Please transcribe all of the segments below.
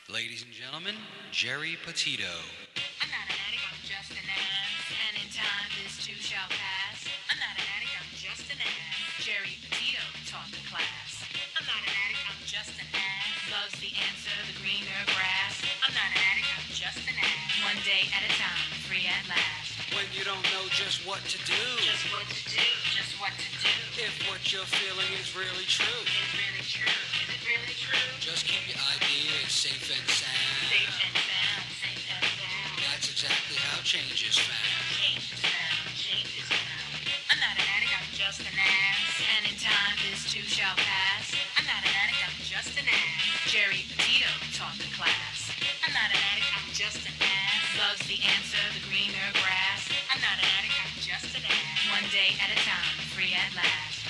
Ladies and gentlemen, Geri Petito. I'm not an addict, I'm just an ass. And in time, this too shall pass. I'm not an addict, I'm just an ass. Geri Petito taught the class. I'm not an addict, I'm just an ass. Loves the answer, the greener grass. I'm not an addict, I'm just an ass. One day at a time, free at last. When you don't know just what to do, Just what to do, just what to do. if what you're feeling is really true, Is it really true? Is it really true? just keep your ideas safe and sound. Safe and sound, safe and sound. That's exactly how change is found. Change is found, change is found. I'm not an addict, I'm just an ass. And in time, this too shall pass. I'm not an addict, I'm just an ass. Geri Petito taught the class. I'm not an addict, I'm just an ass. Loves the answer, the greener grass. I'm not an addict, I'm just an ass. One day at a time, free at last.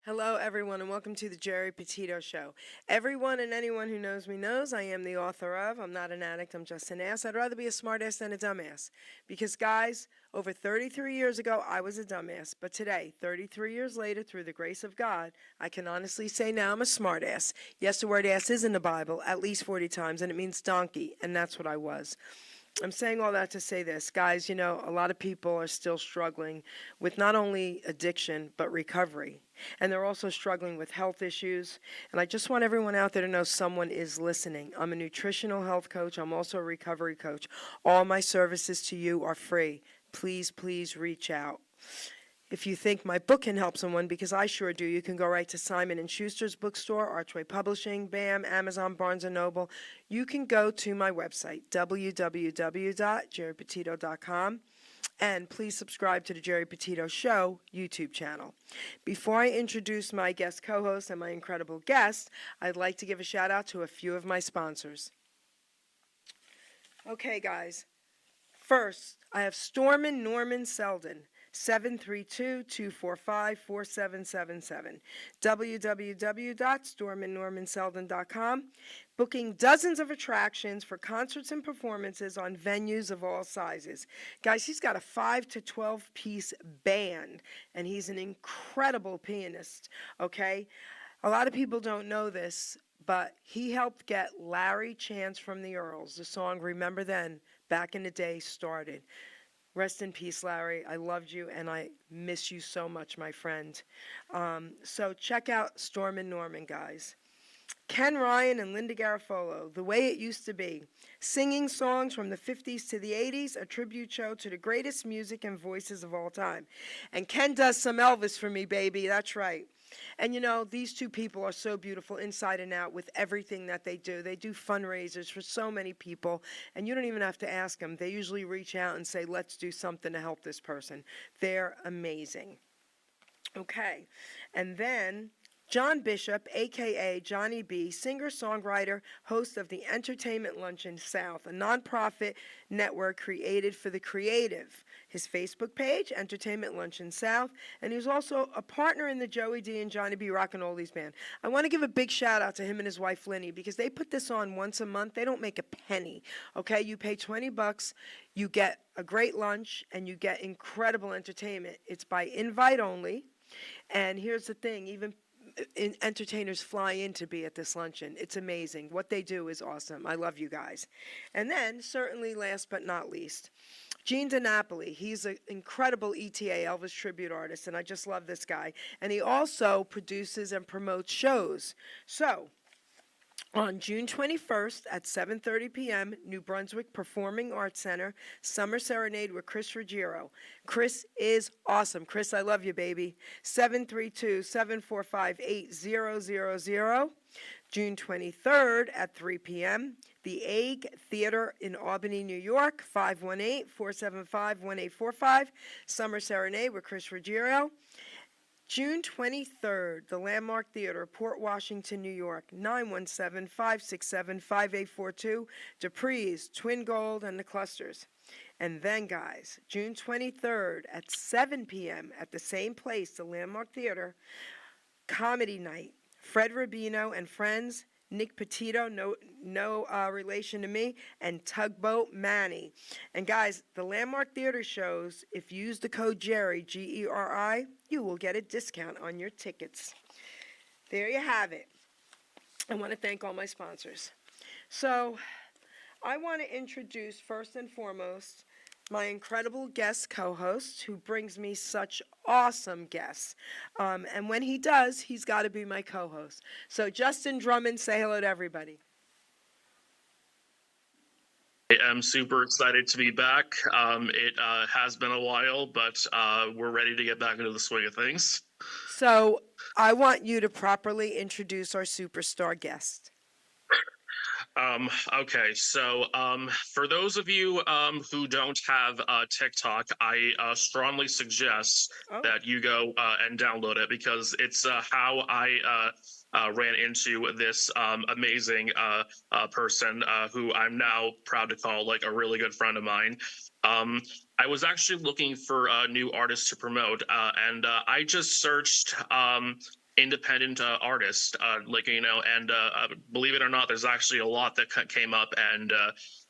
Hello, everyone, and welcome to the Geri Petito Show. Everyone and anyone who knows me knows I am the author of I'm Not an Addict, I'm Just an Ass. I'd rather be a smartass than a dumbass. Because, guys, over 33 years ago, I was a dumbass. But today, 33 years later, through the grace of God, I can honestly say now I'm a smartass. Yes, the word ass is in the Bible at least 40 times, and it means donkey, and that's what I was. I'm saying all that to say this. Guys, you know, a lot of people are still struggling with not only addiction, but recovery. And they're also struggling with health issues. And I just want everyone out there to know someone is listening. I'm a nutritional health coach. I'm also a recovery coach. All my services to you are free. Please, please reach out. If you think my book can help someone, because I sure do, you can go right to Simon & Schuster's bookstore, Archway Publishing, BAM, Amazon, Barnes & Noble. You can go to my website, www.geripetito.com, and please subscribe to the Geri Petito Show YouTube channel. Before I introduce my guest co-host and my incredible guest, I'd like to give a shout out to a few of my sponsors. Okay, guys. First, I have Stormin' Norman Selden. 732-245-4777. www.stormandnormanselden.com. Booking dozens of attractions for concerts and performances on venues of all sizes. Guys, he's got a 5 to 12 piece band, and he's an incredible pianist, okay? A lot of people don't know this, but he helped get Larry Chance from the Earls. The song Remember Then, back in the day, started. Rest in peace, Larry. I loved you, and I miss you so much, my friend. So check out Stormin' Norman, guys. Ken Ryan and Linda Garofalo, The Way It Used to Be. Singing songs from the 50s to the 80s, a tribute show to the greatest music and voices of all time. And Ken does some Elvis for me, baby. That's right. And you know, these two people are so beautiful inside and out with everything that they do. They do fundraisers for so many people, and you don't even have to ask them. They usually reach out and say, let's do something to help this person. They're amazing. Okay, and then John Bishop, a.k.a. Johnny B., singer-songwriter, host of the Entertainment Luncheon South, a nonprofit network created for the creative. His Facebook page, Entertainment Luncheon South, and he was also a partner in the Joey D and Johnny B Rockin' Oldies band. I want to give a big shout out to him and his wife Linny, because they put this on once a month. They don't make a penny, okay? You pay $20, you get a great lunch, and you get incredible entertainment. It's by invite only, and here's the thing, even entertainers fly in to be at this luncheon. It's amazing. What they do is awesome. I love you guys. And then, certainly last but not least, Gene DiNapoli. He's an incredible ETA, Elvis tribute artist, and I just love this guy. And he also produces and promotes shows. So, on June 21st at 7:30 p.m., New Brunswick Performing Arts Center, Summer Serenade with Chris Ruggiero. Chris is awesome. Chris, I love you, baby. 732-745-8000. June 23rd at 3 p.m., the Egg Theater in Albany, New York, 518-475-1845, Summer Serenade with Chris Ruggiero. June 23rd, the Landmark Theater, Port Washington, New York, 917-567-5842, Dupree's, Twin Gold, and the Clusters. And then, guys, June 23rd at 7 p.m. at the same place, the Landmark Theater, Comedy Night. Fred Rubino and friends, Nick Petito, no relation to me, and Tugboat Manny. And guys, the Landmark Theater shows, if you use the code Geri, Geri, you will get a discount on your tickets. There you have it. I want to thank all my sponsors. So, I want to introduce first and foremost my incredible guest co host who brings me such awesome guests. And when he does, he's got to be my co host. So, Justin Drummond, say hello to everybody. I am super excited to be back. It has been a while, but we're ready to get back into the swing of things. So, I want you to properly introduce our superstar guest. Okay, so for those of you who don't have TikTok, I strongly suggest that you go and download it, because it's how I ran into this amazing person who I'm now proud to call like a really good friend of mine. I was actually looking for new artists to promote, and I just searched independent artists, and believe it or not, there's actually a lot that came up, and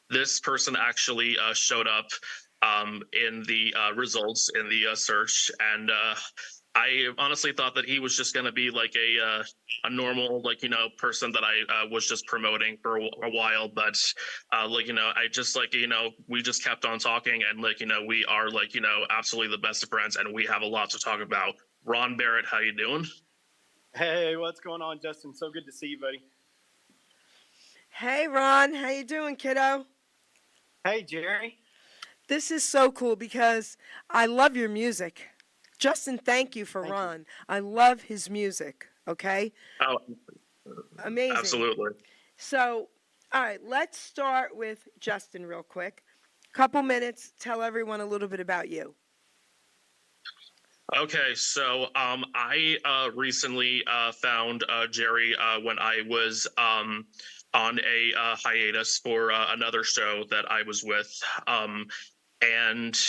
this person actually showed up in the results in the search, and I honestly thought that he was just going to be like a normal person that I was just promoting for a while, but I just we just kept on talking, and we are absolutely the best of friends, and we have a lot to talk about. Ron Barrett, how you doing? Hey, what's going on, Justin? So good to see you, buddy. Hey, Ron, how you doing, kiddo? Hey, Jerry. This is so cool because I love your music. Justin, thank you for Ron. You. I love his music, okay? Oh, amazing. Absolutely. So, all right, let's start with Justin real quick. Couple minutes, tell everyone a little bit about you. Okay, so I recently found Geri when I was on a hiatus for another show that I was with, and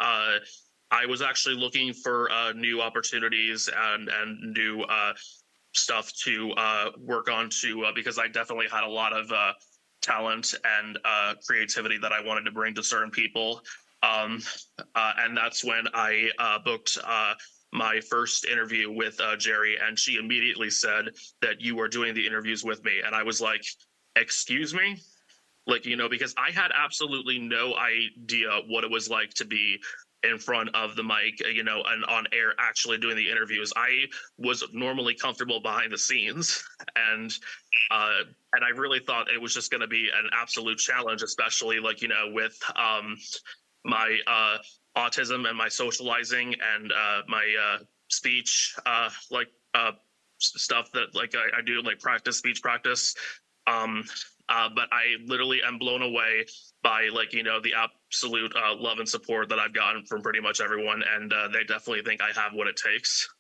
I was actually looking for new opportunities and new stuff to work on because I definitely had a lot of talent and creativity that I wanted to bring to certain people. And that's when I booked my first interview with Geri, and she immediately said that you were doing the interviews with me. And I was like, excuse me? Because I had absolutely no idea what it was like to be in front of the mic, and on air actually doing the interviews. I was normally comfortable behind the scenes, and I really thought it was just going to be an absolute challenge, especially with my autism and my socializing and my speech stuff that I do speech practice. But I literally am blown away by the absolute love and support that I've gotten from pretty much everyone, and they definitely think I have what it takes.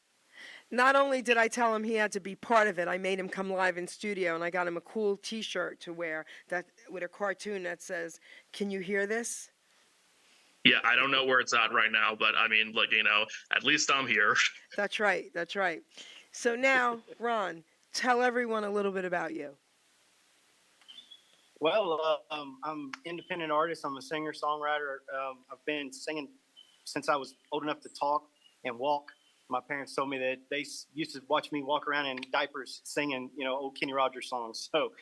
Not only did I tell him he had to be part of it, I made him come live in studio, and I got him a cool T-shirt to wear that with a cartoon that says, "Can you hear this?" Yeah, I don't know where it's at right now, but I mean, at least I'm here. That's right. That's right. So now, Ron, tell everyone a little bit about you. Well, I'm an independent artist. I'm a singer-songwriter. I've been singing since I was old enough to talk and walk. My parents told me that they used to watch me walk around in diapers singing, old Kenny Rogers songs. So,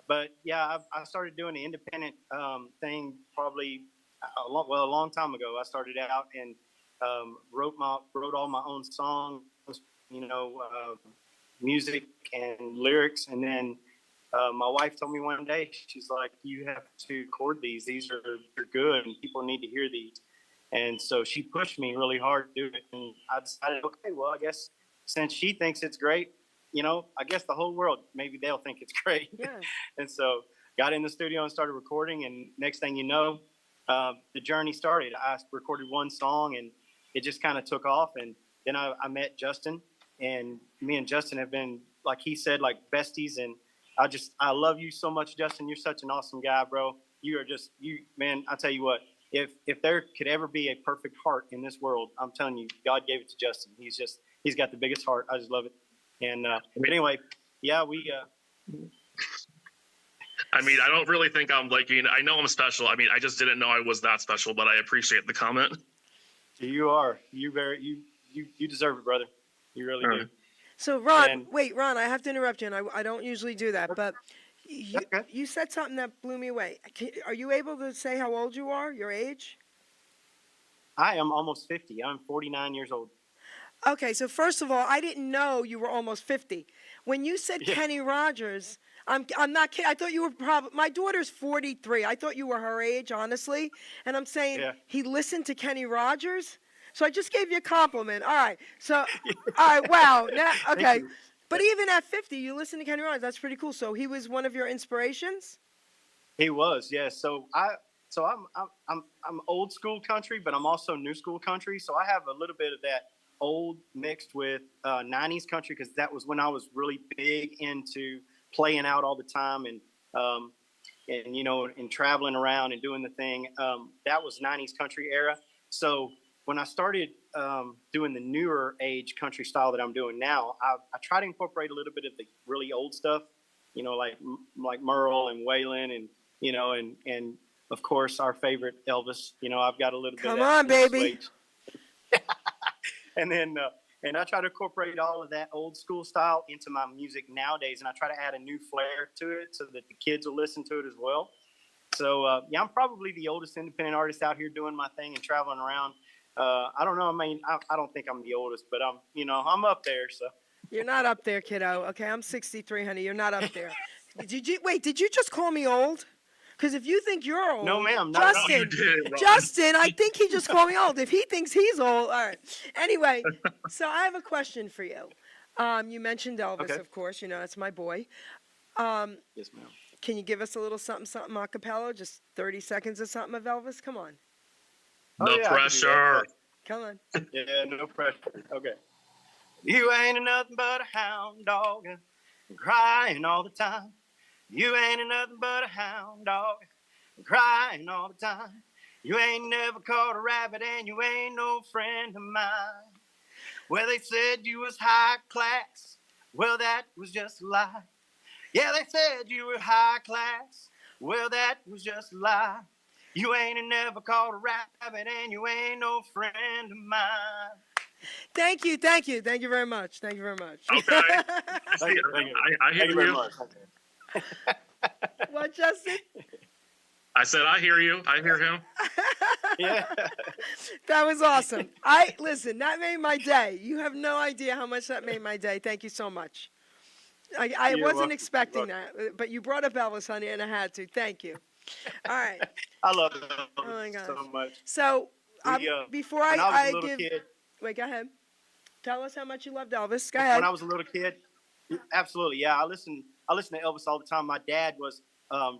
but yeah, I started doing the independent thing probably a long time ago. I started out and wrote all my own songs, music and lyrics, and then my wife told me one day, she's like, "You have to record these. They're good, and people need to hear these." And so she pushed me really hard to do it, and I decided, okay, well, I guess since she thinks it's great, I guess the whole world, maybe they'll think it's great. Yeah. And so got in the studio and started recording, and next thing you know, the journey started. I recorded one song, and it just kind of took off. And then I met Justin, and me and Justin have been, like he said, like besties. And I love you so much, Justin. You're such an awesome guy, bro. You are just, man, I tell you what, if there could ever be a perfect heart in this world, I'm telling you, God gave it to Justin. He's got the biggest heart. I just love it. And but anyway, yeah, I mean, I don't really think I'm I know I'm special. I mean, I just didn't know I was that special, but I appreciate the comment. You are. You deserve it, brother. You really do. So Ron, And wait, Ron, I have to interrupt you, and I don't usually do that, but okay. you said something that blew me away. Are you able to say how old you are, your age? I am almost 50. I'm 49 years old. Okay, so first of all, I didn't know you were almost 50. When you said Yeah. Kenny Rogers, I'm not kidding. I thought you were probably, my daughter's 43. I thought you were her age, honestly. And I'm saying Yeah. he listened to Kenny Rogers. So I just gave you a compliment. All right. So, all right. Wow. Now, Thank okay. you. But even at 50, you listen to Kenny Rogers. That's pretty cool. So he was one of your inspirations? He was, yes. I'm old school country, but I'm also new school country. So I have a little bit of that old mixed with 90s country because that was when I was really big into playing out all the time and and traveling around and doing the thing. That was 90s country era. So when I started doing the newer age country style that I'm doing now, I try to incorporate a little bit of the really old stuff, like Merle and Waylon and and of course our favorite Elvis. I've got a little bit of Come that on, baby. swage. And then and I try to incorporate all of that old school style into my music nowadays, and I try to add a new flair to it so that the kids will listen to it as well. So I'm probably the oldest independent artist out here doing my thing and traveling around. I don't know. I mean, I don't think I'm the oldest, but I'm up there. So You're not up there, kiddo. Okay, I'm 63, honey. You're not up there. Did you just call me old? Because if you think you're old, no, ma'am, No, you Justin, did, Ron. Justin, I think he just called me old. If he thinks he's old, all right. Anyway, so I have a question for you. You mentioned Elvis, Okay. of course. That's my boy. yes, ma'am. Can you give us a little something, something a cappella? Just 30 seconds of something of Elvis? Come on. Oh, No yeah, I can do pressure. Come on. that. Yeah, no pressure. Okay. You ain't nothing but a hound dog, crying all the time. You ain't nothing but a hound dog, crying all the time. You ain't never caught a rabbit and you ain't no friend of mine. Well, they said you was high class. Well, that was just a lie. Yeah, they said you were high class. Well, that was just a lie. You ain't never caught a rabbit and you ain't no friend of mine. Thank you very much. Thank you very much. Okay. Thank you. I hear Thank you very you. much. What, Justin? I said I hear you. I hear him. Yeah. That was awesome. Listen, that made my day. You have no idea how much that made my day. Thank you so much. I You're wasn't welcome. expecting that, but you brought up Elvis, honey, and I had to. Thank you. All right. I love it Oh my gosh. so much. So before When I was I a little give, kid, wait, go ahead. Tell us how much you loved Elvis. Go when ahead. I was a little kid, absolutely, yeah. I listened to Elvis all the time. My dad was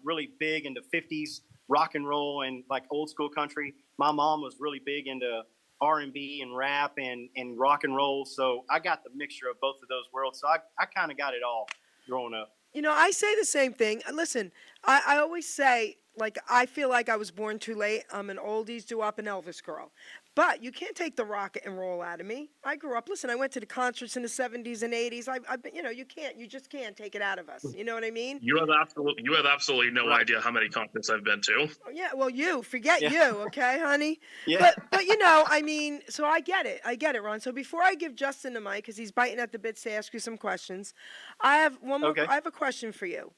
really big into '50s rock and roll and like old school country. My mom was really big into R&B and rap and rock and roll. So I got the mixture of both of those worlds. So I kind of got it all growing up. I say the same thing. Listen, I always say, like, I feel like I was born too late. I'm an oldies, doo-wop, and Elvis girl. But you can't take the rock and roll out of me. I grew up, listen, I went to the concerts in the 70s and 80s. I've been, you just can't take it out of us. You know what I mean? You have absolutely no Right. idea how many concerts I've been to. Oh, yeah, well, forget Yeah. you, okay, honey? Yeah. But I mean, so I get it, Ron. So before I give Justin the mic, because he's biting at the bits to ask you some questions, I have one more. Okay. I have a question for you.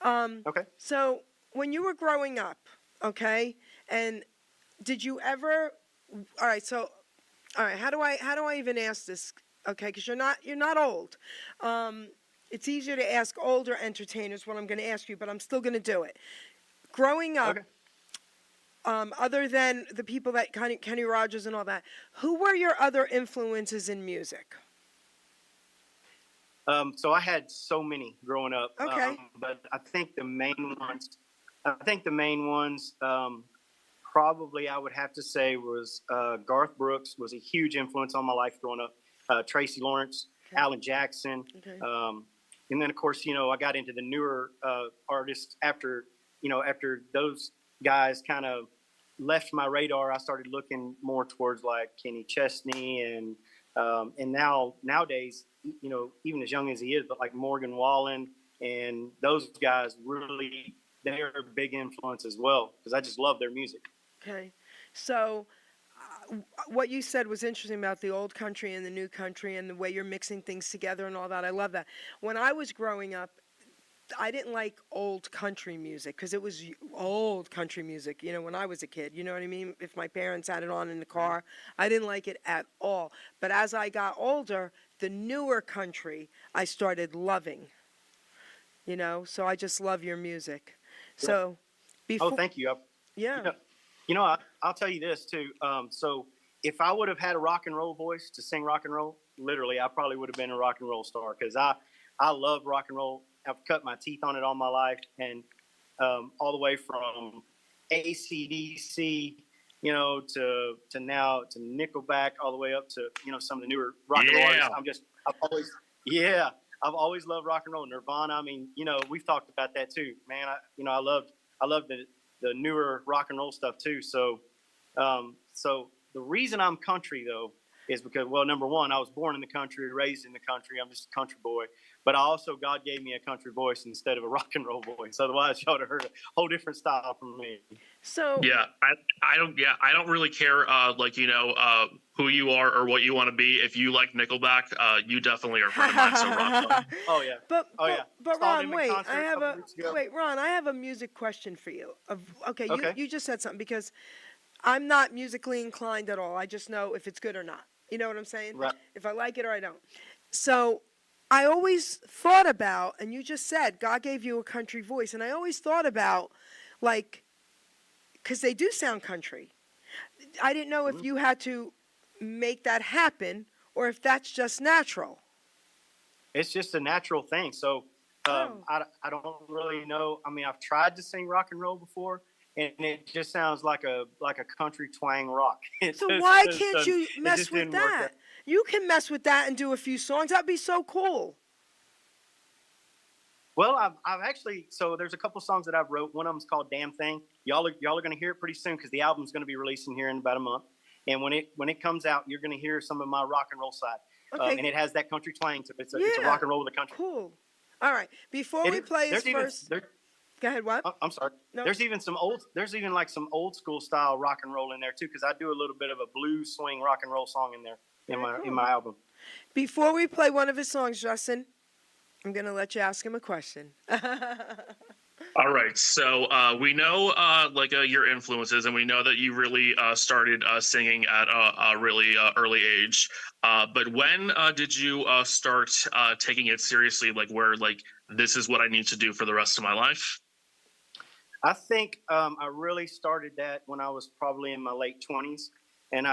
Okay. So when you were growing up, okay, and did you ever? All right. So, all right. How do I even ask this? Okay, because you're not old. It's easier to ask older entertainers what I'm going to ask you, but I'm still going to do it. Growing up. Okay. Other than the people that Kenny Rogers and all that, who were your other influences in music? So I had so many growing up. Okay. But I think the main ones, probably I would have to say was Garth Brooks was a huge influence on my life growing up. Tracy Lawrence, Okay. Alan Jackson. Okay. And then of course, I got into the newer artists after those guys kind of left my radar. I started looking more towards like Kenny Chesney and nowadays, even as young as he is, but like Morgan Wallen and those guys really, they're a big influence as well because I just love their music. Okay. So what you said was interesting about the old country and the new country and the way you're mixing things together and all that. I love that. When I was growing up, I didn't like old country music because it was old country music, when I was a kid. You know what I mean? If my parents had it on in the car, I didn't like it at all. But as I got older, the newer country I started loving, so I just love your music. So before. Oh, thank you. Yeah. I'll tell you this too. So if I would have had a rock and roll voice to sing rock and roll, literally, I probably would have been a rock and roll star because I love rock and roll. I've cut my teeth on it all my life, and all the way from AC/DC, to now to Nickelback, all the way up to some of the newer rock and roll artists. I've always loved rock and roll. Nirvana. I mean, we've talked about that too, man. I love the newer rock and roll stuff too. So the reason I'm country though is because, well, number one, I was born in the country, raised in the country. I'm just a country boy. But God gave me a country voice instead of a rock and roll voice. Otherwise, y'all would have heard a whole different style from me. So I don't really care who you are or what you want to be. If you like Nickelback, you definitely are friend of mine. So rock. Oh yeah. But Saw them Ron, in concert Ron, I have a music question for you. Okay. You just said something because I'm not musically inclined at all. I just know if it's good or not. You know what I'm saying? Right. If I like it or I don't. So I always thought about, and you just said God gave you a country voice, and I always thought about, because they do sound country. I didn't know if you had to make that happen or if that's just natural. It's just a natural thing. So I don't really know. I mean, I've tried to sing rock and roll before, and it just sounds like a country twang rock. So why can't you mess with that? You can mess with that and do a few songs. That'd be so cool. Well, I've actually, so there's a couple songs that I've wrote. One of them's called Damn Thing. Y'all are going to hear it pretty soon because the album's going to be releasing here in about a month. And when it comes out, you're going to hear some of my rock and roll side. Okay. And it has that country twang to it. It's a rock and roll with the country. Cool. All right. Before we play his first. Go ahead. What? I'm sorry. No. There's even some old school style rock and roll in there too, because I do a little bit of a blues swing rock and roll song in there in my album. Before we play one of his songs, Justin, I'm going to let you ask him a question. All right. So we know your influences, and we know that you really started singing at a really early age. But when did you start taking it seriously? Where this is what I need to do for the rest of my life? I think I really started that when I was probably in my late 20s. And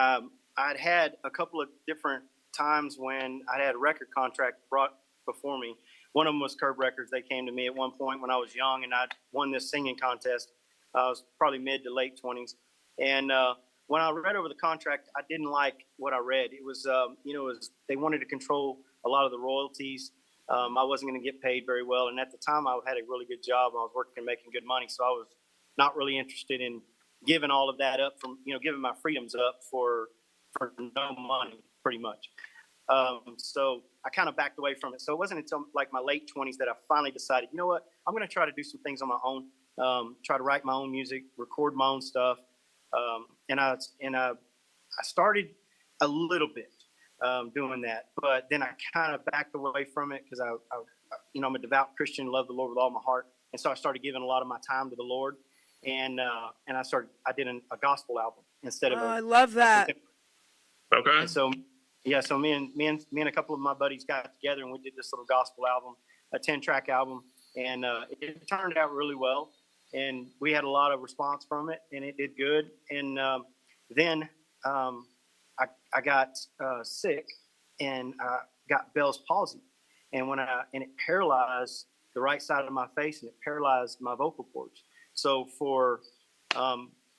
I'd had a couple of different times when I had a record contract brought before me. One of them was Curb Records. They came to me at one point when I was young, and I won this singing contest. I was probably mid to late 20s. And when I read over the contract, I didn't like what I read. It was, they wanted to control a lot of the royalties. I wasn't going to get paid very well. And at the time, I had a really good job. I was working and making good money. So I was not really interested in giving all of that up giving my freedoms up for no money, pretty much. So I kind of backed away from it. So it wasn't until my late 20s that I finally decided, you know what, I'm going to try to do some things on my own, try to write my own music, record my own stuff. And I started a little bit doing that, but then I kind of backed away from it because I'm a devout Christian, love the Lord with all my heart. And so I started giving a lot of my time to the Lord. And I did a gospel album instead of I love that. Okay. And so me and a couple of my buddies got together and we did this little gospel album, a 10-track album, and it turned out really well. And we had a lot of response from it, and it did good. And then I got sick, and I got Bell's palsy, and it paralyzed the right side of my face, and it paralyzed my vocal cords. So for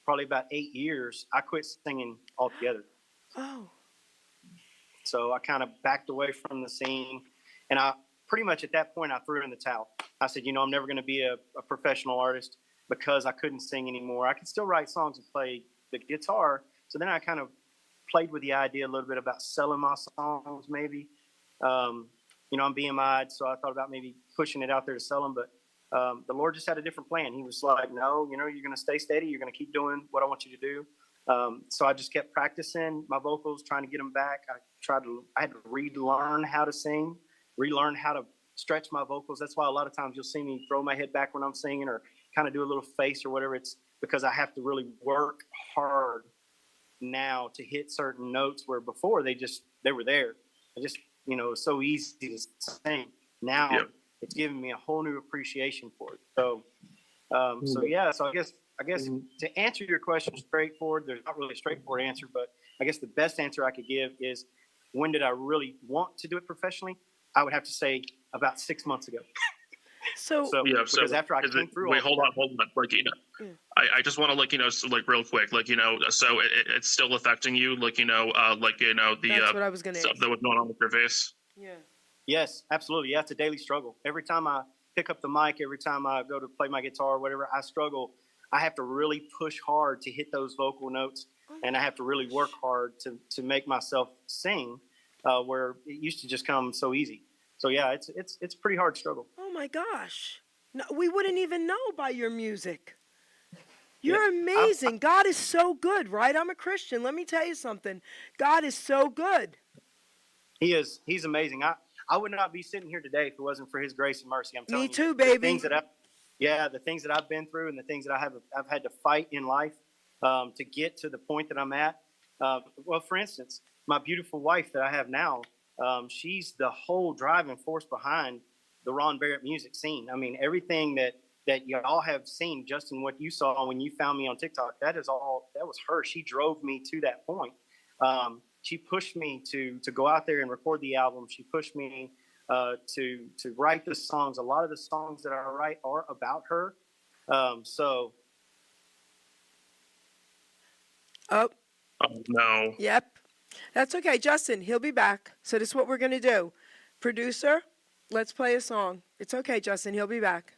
probably about 8 years, I quit singing altogether. Oh. So I kind of backed away from the scene, and I pretty much at that point I threw in the towel. I said, I'm never going to be a professional artist because I couldn't sing anymore. I could still write songs and play the guitar. So then I kind of played with the idea a little bit about selling my songs, maybe. I'm BMI'd, so I thought about maybe pushing it out there to sell them. But the Lord just had a different plan. He was like, no, you're going to stay steady. You're going to keep doing what I want you to do. So I just kept practicing my vocals, trying to get them back. I had to relearn how to sing, relearn how to stretch my vocals. That's why a lot of times you'll see me throw my head back when I'm singing or kind of do a little face or whatever. It's because I have to really work hard now to hit certain notes where before they were there. I just, it was so easy to sing. Now it's giving me a whole new appreciation for it. So I guess to answer your question straightforward, there's not really a straightforward answer, but I guess the best answer I could give is, when did I really want to do it professionally? I would have to say about 6 months ago. Because after I came through. Wait, hold on. Like, I just want to, so, like, real quick, like, so it's still affecting you, like, the That's what I was gonna stuff ask. that was going on with your face. Yeah. Yes, absolutely. Yeah, it's a daily struggle. Every time I pick up the mic, every time I go to play my guitar or whatever, I struggle. I have to really push hard to hit those vocal notes, and I have to really work hard to make myself sing, where it used to just come so easy. So yeah, it's a pretty hard struggle. Oh my gosh. No, we wouldn't even know by your music. You're amazing. God is so good, right? I'm a Christian. Let me tell you something. God is so good. He is. He's amazing. I would not be sitting here today if it wasn't for his grace and mercy. I'm telling you. Me too, baby. The things that I've been through and the things that I've had to fight in life to get to the point that I'm at. Well, for instance, my beautiful wife that I have now, she's the whole driving force behind the Ron Barrett music scene. I mean, everything that y'all have seen, Justin, what you saw when you found me on TikTok, that was her. She drove me to that point. She pushed me to go out there and record the album. She pushed me to write the songs. A lot of the songs that I write are about her. Oh. Oh, no. Yep. That's okay, Justin. He'll be back. So this is what we're going to do. Producer, let's play a song. It's okay, Justin. He'll be back.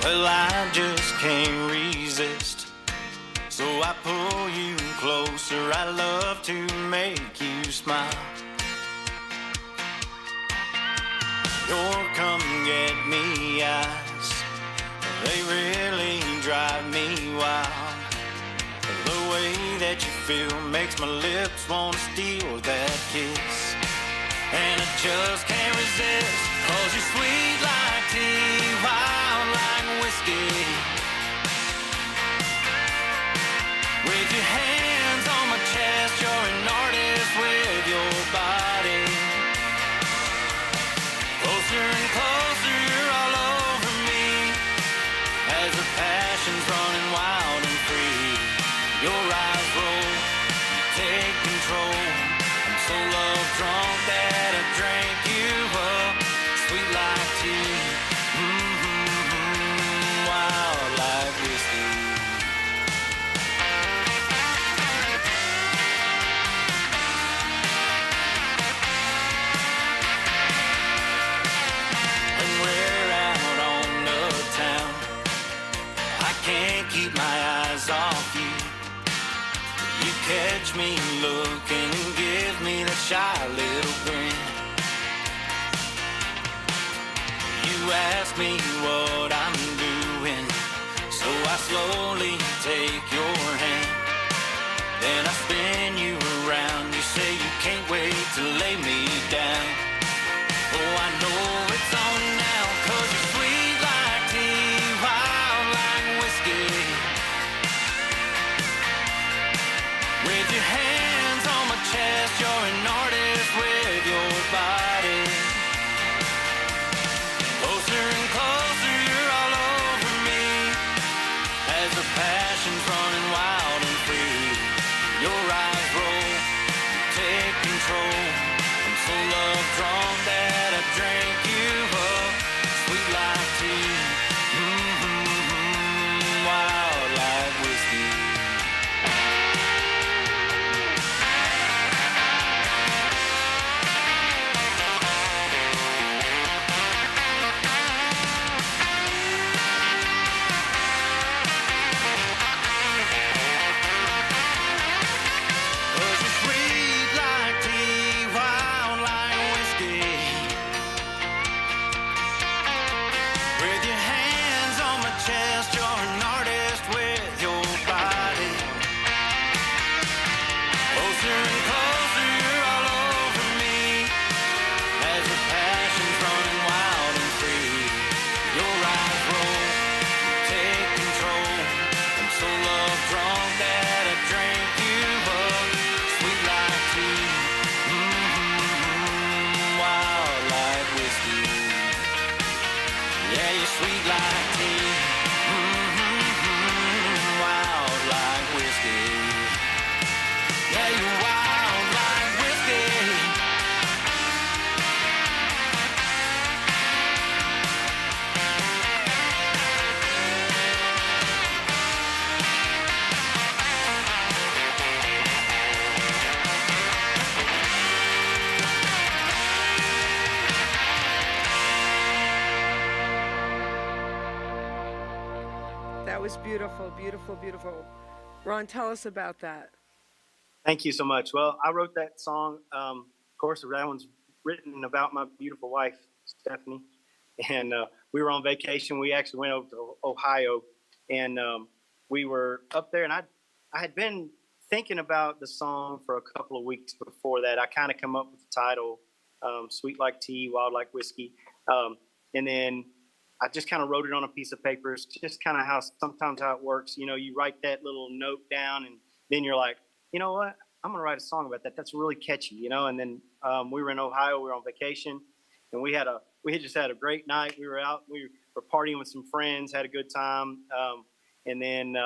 Well, I just can't resist. So I pull you closer. I love to make you smile. Your come get me eyes, they really drive me wild. The way that you feel makes my lips want to steal that kiss. And I just can't resist, 'cause you're sweet like tea, wild like whiskey. With your hands on my chest, you're an artist with your body. Closer and closer, you're all over me, as the passion's running wild and free. Your eyes roll, you take control. I'm so love drunk that I drank you up, sweet like tea, wild like whiskey. When we're out on the town, I can't keep my eyes off you. You catch me looking and give me that shy little grin. You ask me what I'm doing, so I slowly take your hand. Then I spin you around, you say you can't wait to lay me down. Oh, I know it's on now, 'cause you're sweet like tea, wild like whiskey. With your hands on my chest, you're an artist with your body. Closer and closer, you're all over me, as the passion's running wild and free. Your eyes roll, you take control. I'm so love drunk that I drank you up, sweet like tea, wild like whiskey. closer, you're all over me. As the passion's running wild and free. Your eyes roll, you take control. I'm so love drunk that I drank you up. Sweet like tea, wild like whiskey. Yeah, you're sweet like tea, wild like whiskey. Yeah, you're wild like whiskey. That was beautiful, beautiful, beautiful. Ron, tell us about that. Thank you so much. Well, I wrote that song. Of course, that one's written about my beautiful wife, Stephanie. And we were on vacation. We actually went over to Ohio, and we were up there. And I had been thinking about the song for a couple of weeks before that. I kind of come up with the title, "Sweet Like Tea, Wild Like Whiskey," and then I just kind of wrote it on a piece of paper. It's just kind of how it works. You know, you write that little note down, and then you're like, you know what? I'm going to write a song about that. That's really catchy, you know? And then we were in Ohio. We were on vacation, and we had just had a great night. We were out. We were partying with some friends, had a good time. And then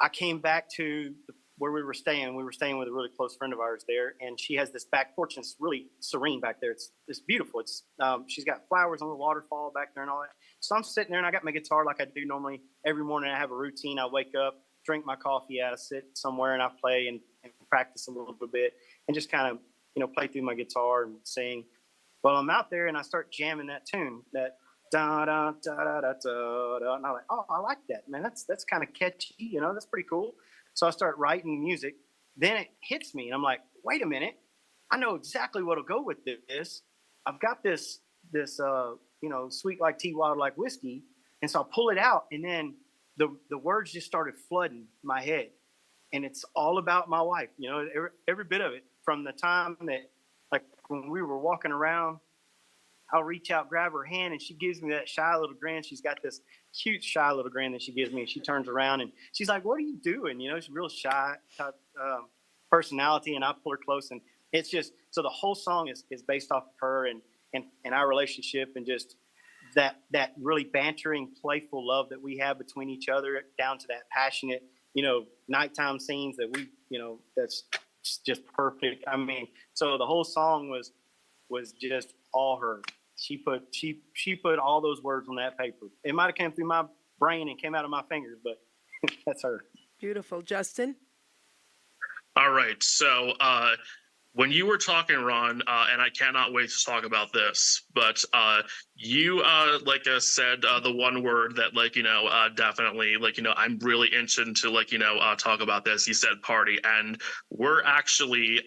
I came back to where we were staying. We were staying with a really close friend of ours there, and she has this back porch, and it's really serene back there. It's beautiful. It's she's got flowers on the waterfall back there and all that. So I'm sitting there, and I got my guitar like I do normally every morning. I have a routine. I wake up, drink my coffee, I sit somewhere, and I play and practice a little bit, and just kind of play through my guitar and sing. Well, I'm out there, and I start jamming that tune, that da da da da da da, and I'm like, oh, I like that, man. That's kind of catchy, that's pretty cool. So I start writing music. Then it hits me, and I'm like, wait a minute, I know exactly what'll go with this. I've got this sweet like tea, wild like whiskey, and so I pull it out, and then the words just started flooding my head, and it's all about my wife. Every bit of it, from the time that, like, when we were walking around, I'll reach out, grab her hand, and she gives me that shy little grin. She's got this cute, shy little grin that she gives me, and she turns around, and she's like, what are you doing? She's a real shy type personality, and I pull her close, and it's just, so the whole song is based off of her and our relationship, and just that really bantering, playful love that we have between each other, down to that passionate, nighttime scenes that we, that's just perfect. I mean, so the whole song was just all her. She put all those words on that paper. It might have came through my brain and came out of my fingers, but that's her. Beautiful. Justin? All right. So when you were talking, Ron, and I cannot wait to talk about this, but you said the one word that definitely I'm really interested to talk about this. You said party, and we're actually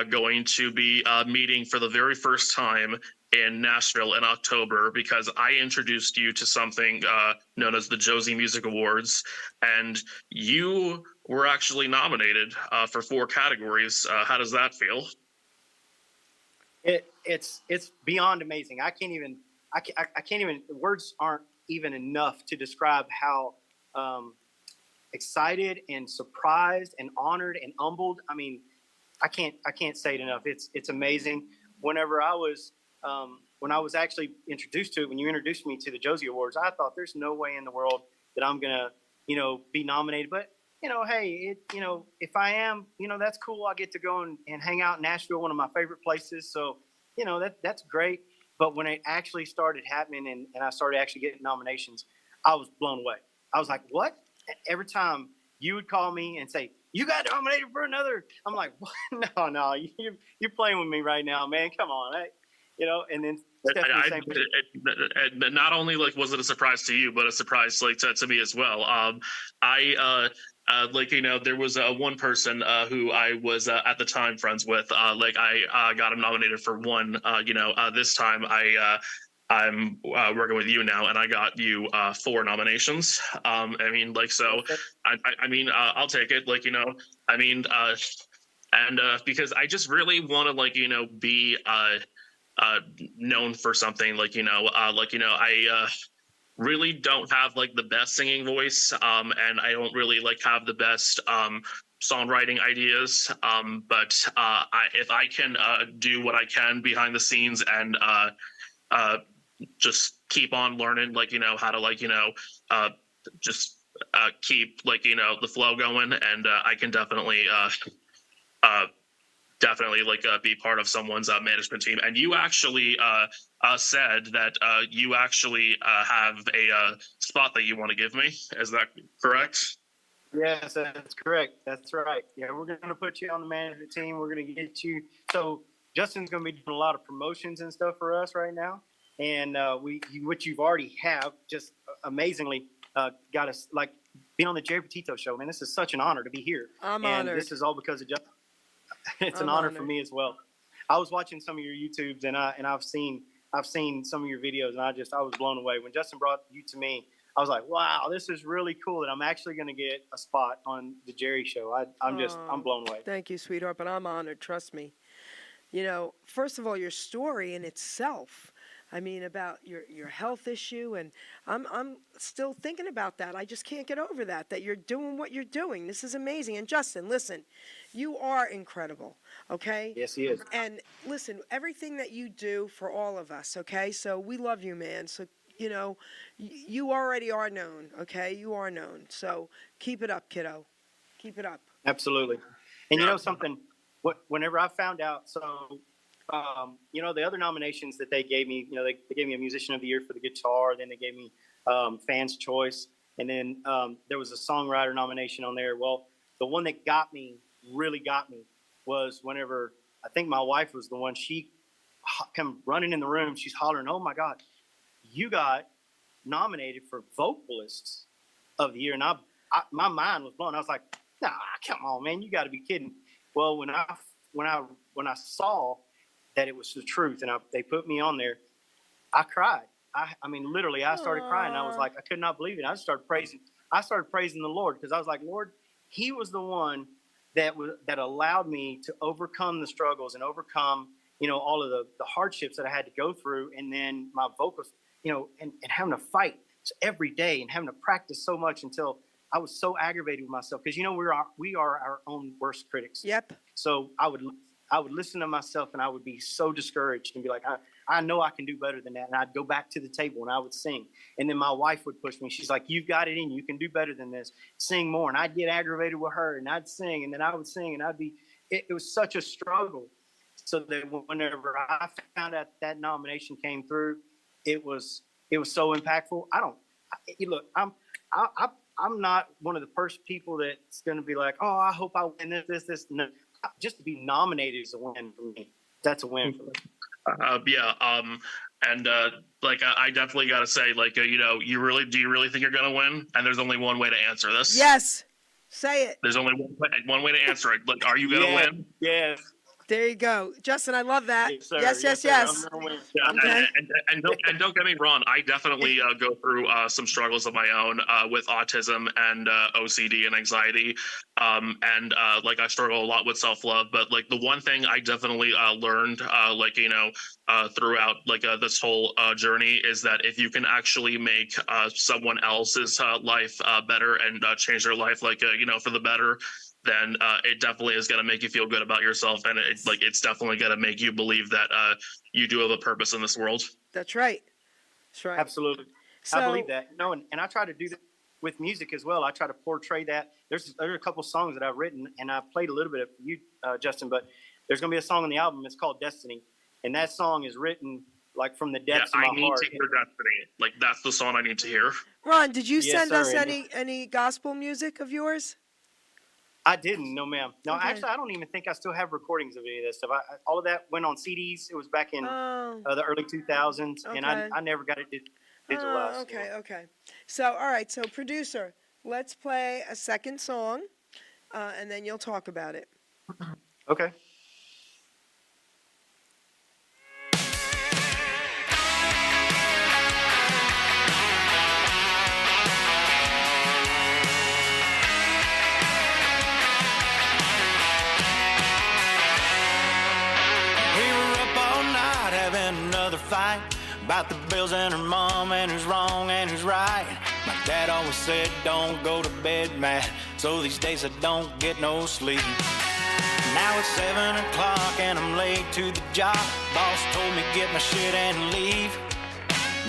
going to be meeting for the very first time in Nashville in October, because I introduced you to something known as the Josie Music Awards, and you were actually nominated for 4 categories. How does that feel? It's beyond amazing. I can't even words aren't even enough to describe how excited and surprised and honored and humbled. I mean, I can't say it enough. It's amazing. Whenever I was when I was actually introduced to it, when you introduced me to the Josie Awards, I thought there's no way in the world that I'm gonna be nominated. But hey, if I am, that's cool. I get to go and hang out in Nashville, one of my favorite places. So, that's great. But when it actually started happening and I started actually getting nominations, I was blown away. I was like, what? Every time you would call me and say, you got nominated for another, I'm like, what? No, you're playing with me right now, man. Come on. And then not only was it a surprise to you, but a surprise to me as well. There was one person who I was at the time friends with. I got him nominated for one. This time I'm working with you now, and I got you 4 nominations. I'll take it. and because I just really want to be known for something, I really don't have like the best singing voice, and I don't really have the best songwriting ideas, but if I can do what I can behind the scenes and just keep on learning how to just keep the flow going, and I can definitely be part of someone's management team. And you actually said that you actually have a spot that you want to give me. Is that correct? Yes, that's correct. That's right. Yeah, we're going to put you on the management team. We're going to get you. So Justin's going to be doing a lot of promotions and stuff for us right now. And what you've already have just amazingly got us being on the Geri Petito show. Man, this is such an honor to be here. I'm and honored. This is all because of Justin. It's an honor for me as well. I was watching some of your YouTubes and I've seen some of your videos, and I was blown away when Justin brought you to me. I was like, wow, this is really cool that I'm actually going to get a spot on the Geri show. I'm blown away. Thank you, sweetheart, but I'm honored. Trust me. First of all, your story in itself. I mean, about your health issue, and I'm still thinking about that. I just can't get over that you're doing what you're doing. This is amazing. And Justin, listen, you are incredible, okay? Yes, he is. And listen, everything that you do for all of us, okay? So we love you, man. So, you already are known, okay? You are known. So keep it up, kiddo. Keep it up. Absolutely. And you know something? Whenever I found out, the other nominations that they gave me, they gave me a Musician of the Year for the guitar. Then they gave me Fans Choice. And then there was a songwriter nomination on there. Well, the one that really got me, was whenever I think my wife was the one. She come running in the room. She's hollering, "Oh, my God, you got nominated for Vocalists of the Year." And my mind was blown. I was like, "Nah, come on, man. You got to be kidding." Well, when I saw that it was the truth, and they put me on there, I cried. I mean, literally, I started crying. I was like, I could not believe it. I started praising the Lord, because I was like, Lord, He was the one that allowed me to overcome the struggles and overcome, all of the hardships that I had to go through, and then my vocals, and having to fight every day and having to practice so much until I was so aggravated with myself, because we are our own worst critics. Yep. So I would listen to myself, and I would be so discouraged and be like, I know I can do better than that. And I'd go back to the table and I would sing. And then my wife would push me. She's like, "You've got it in you. You can do better than this. Sing more." And I'd get aggravated with her, and I'd sing, and then I would sing, and it was such a struggle. So that whenever I found out that nomination came through, it was so impactful. Look, I'm not one of the first people that's going to be like, "Oh, I hope I win this." No, just to be nominated is a win for me. That's a win for me. I definitely got to say, do you really think you're gonna win? And there's only one way to answer this. Yes, say it. There's only one way to answer it. Are you gonna win? Yes. There you go, Justin. I love that. Yes, sir. Yes. Yeah, Okay. and don't get me wrong. I definitely go through some struggles of my own with autism and OCD and anxiety. I struggle a lot with self-love. But the one thing I definitely learned, throughout this whole journey, is that if you can actually make someone else's life better and change their life, for the better, then it definitely is going to make you feel good about yourself, and it's definitely going to make you believe that you do have a purpose in this world. That's right. That's right. Absolutely. I believe that. And I try to do that with music as well. I try to portray that. There are a couple songs that I've written, and I played a little bit of you, Justin, but there's going to be a song on the album. It's called Destiny, and that song is written from the depths of my heart. I need to hear Destiny. That's the song I need to hear. Ron, did you Yes, send us sir. any gospel music of yours? I didn't. No, ma'am. No, Okay. actually, I don't even think I still have recordings of any of this stuff. All of that went on CDs. It was back in the early 2000s, and Okay. I never got it digitalized. Okay. So, all right. So, producer, let's play a second song, and then you'll talk about it. Okay. another fight about the bills and her mom and who's wrong and who's right. My dad always said don't go to bed mad, so these days I don't get no sleep. Now it's 7 o'clock and I'm late to the job. Boss told me get my shit and leave.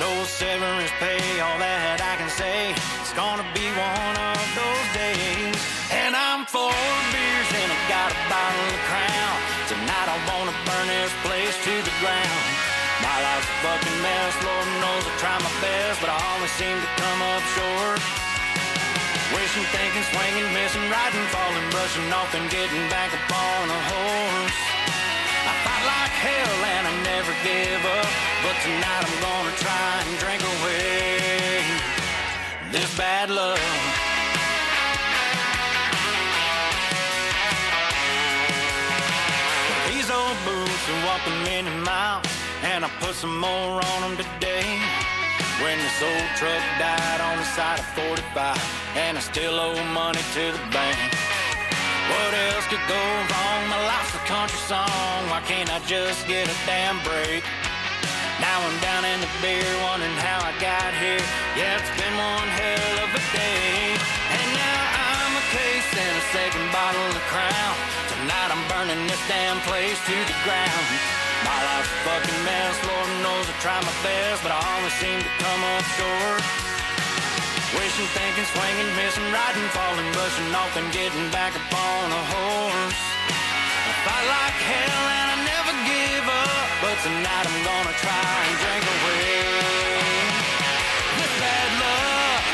No severance pay, all that I can say. It's gonna be one of those days. And I'm 4 beers and I got a bottle of Crown. Tonight I wanna burn this place to the ground. My life's a fucking mess, Lord knows I try my best, but I always seem to come up short. Wishing, thinking, swinging, missing, riding, falling, brushing off and getting back upon a horse. I fight like hell and I never give up, but tonight I'm gonna try and drink away this bad luck. These old boots are walking many miles, and I put some more on them today. When this old truck died on the side of 45, and I still owe money to the bank. What else could go wrong? My life's a country song. Why can't I just get a damn break? Now I'm down in the beer, wondering how I got here. Yeah, it's been one hell of a day. And now I'm a case and a second bottle of Crown. Tonight I'm burning this damn place to the ground. My life's a fucking mess, Lord knows I try my best, but I always seem to come up short. Wishing, thinking, swinging, missing, riding, falling, brushing off and getting back upon a horse. I fight like hell and I never give up, but tonight I'm gonna try and drink away this bad luck.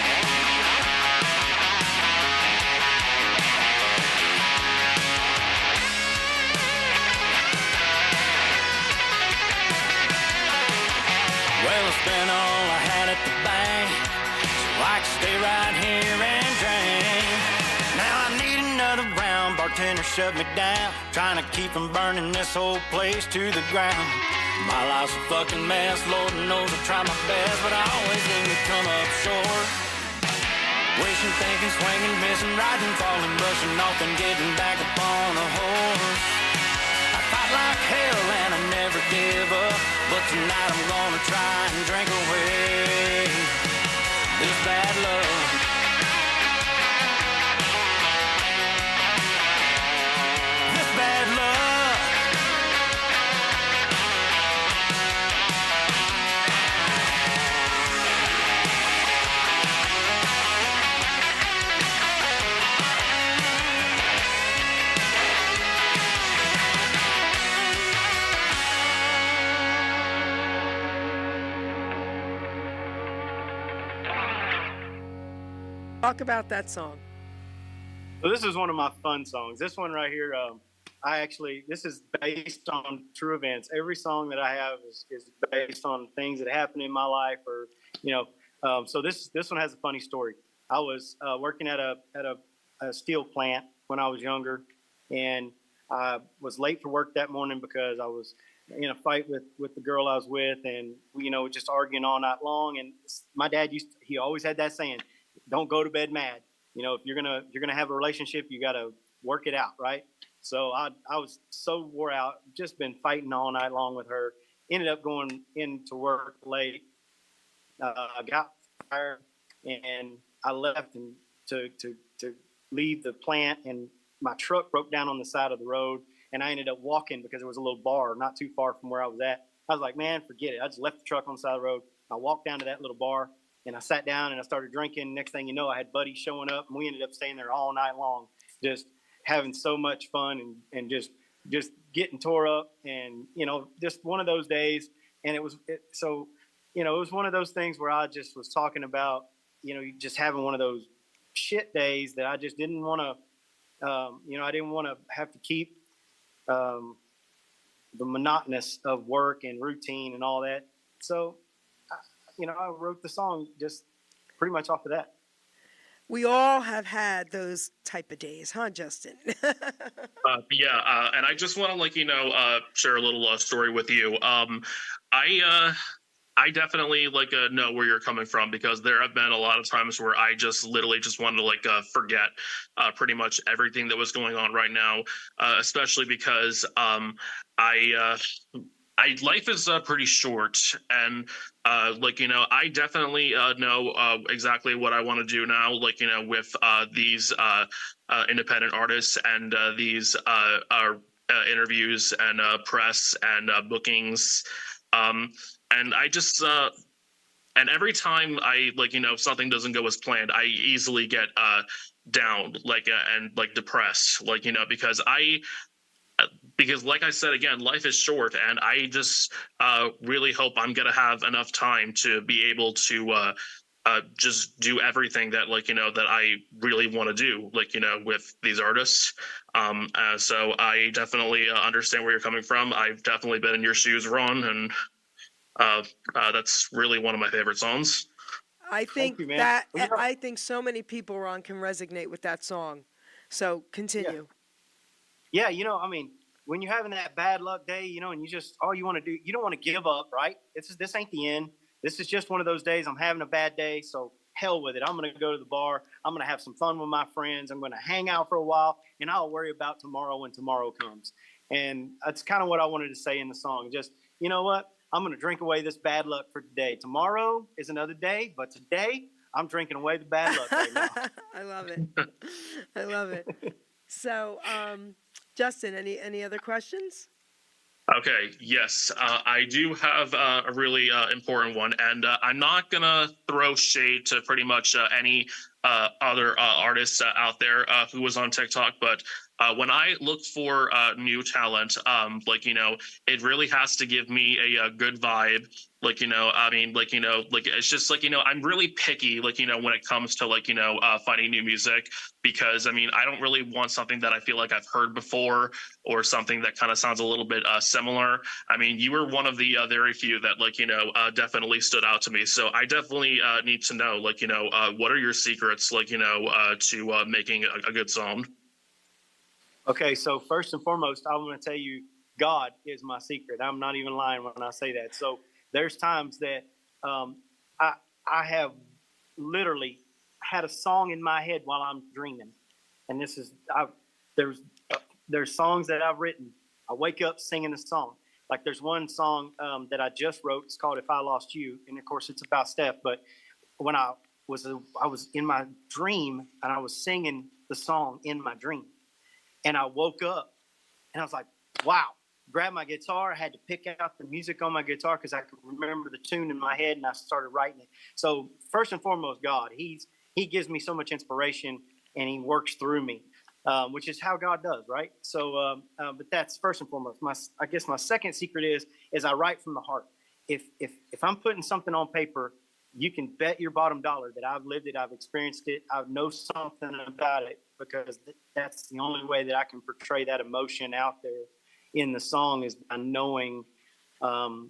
Well, I spent all I had at the bank, I can stay right here and drink. Now I need another round. Bartender shut me down, trying to keep from burning this whole place to the ground. My life's a fucking mess, Lord knows I try my best, but I always seem to come up short. Wishing, thinking, swinging, missing, riding, falling, brushing off and getting back upon a horse. I fight like hell and I never give up, but tonight I'm gonna try and drink away this bad luck. This bad luck. Talk about that song. So this is one of my fun songs. This one right here, this is based on true events. Every song that I have is based on things that happened in my life, or so this one has a funny story. I was working at a steel plant when I was younger, and I was late for work that morning because I was in a fight with the girl I was with, and we just arguing all night long. And my dad he always had that saying, don't go to bed mad. If you're gonna have a relationship, you gotta work it out, right? So I was so wore out, just been fighting all night long with her. Ended up going into work late. I got fired and I left and to leave the plant, and my truck broke down on the side of the road, and I ended up walking because there was a little bar not too far from where I was at. I was like, man, forget it. I just left the truck on the side of the road. I walked down to that little bar, and I sat down and I started drinking. Next thing you know, I had buddies showing up, and we ended up staying there all night long, just having so much fun and just getting tore up, and just one of those days. And it was one of those things where I just was talking about just having one of those shit days that I just didn't want to I didn't want to have to keep the monotonous of work and routine and all that. So I wrote the song just pretty much off of that. We all have had those type of days, huh, Justin? And I just want to share a little story with you. I definitely know where you're coming from, because there have been a lot of times where I just literally just wanted to forget pretty much everything that was going on right now, especially because life is pretty short, and like I definitely know exactly what I want to do now. Like with these independent artists and these interviews and press and bookings, and I just and every time I something doesn't go as planned, I easily get down and like depressed, because like I said again, life is short, and I just really hope I'm gonna have enough time to be able to just do everything that that I really want to do with these artists. So I definitely understand where you're coming from. I've definitely been in your shoes, Ron, and that's really one of my favorite songs. I Thank think you, man. that Well, I think so many people, Ron, can resonate with that song. So continue. yeah, I mean, when you're having that bad luck day, and you just all you want to do, you don't want to give up, right? This ain't the end. This is just one of those days. I'm having a bad day, so hell with it. I'm gonna go to the bar. I'm gonna have some fun with my friends. I'm gonna hang out for a while, and I'll worry about tomorrow when tomorrow comes. And that's kind of what I wanted to say in the song. Just you know what? I'm gonna drink away this bad luck for today. Tomorrow is another day, but today I'm drinking away the bad luck right now. I love it. I love it. So, Justin, any other questions? Okay, yes, I do have a really important one, and I'm not gonna throw shade to pretty much any other artists out there who was on TikTok, but when I look for new talent, it really has to give me a good vibe. I mean, it's just I'm really picky, when it comes to finding new music, because I mean, I don't really want something that I feel like I've heard before, or something that kind of sounds a little bit similar. I mean, you were one of the very few that definitely stood out to me. So I definitely need to know what are your secrets to making a good song. Okay, so first and foremost, I want to tell you, God is my secret. I'm not even lying when I say that. So there's times that I have literally had a song in my head while I'm dreaming, and there's songs that I've written. I wake up singing a song. Like there's one song that I just wrote. It's called "If I Lost You," and of course it's about Steph. But when I was in my dream and I was singing the song in my dream. And I woke up and I was like, wow, grabbed my guitar. I had to pick out the music on my guitar because I could remember the tune in my head, and I started writing it. So first and foremost, God, he gives me so much inspiration, and he works through me, which is how God does, right? So, but that's first and foremost. I guess my second secret is I write from the heart. If I'm putting something on paper, you can bet your bottom dollar that I've lived it, I've experienced it, I know something about it, because that's the only way that I can portray that emotion out there in the song, is by knowing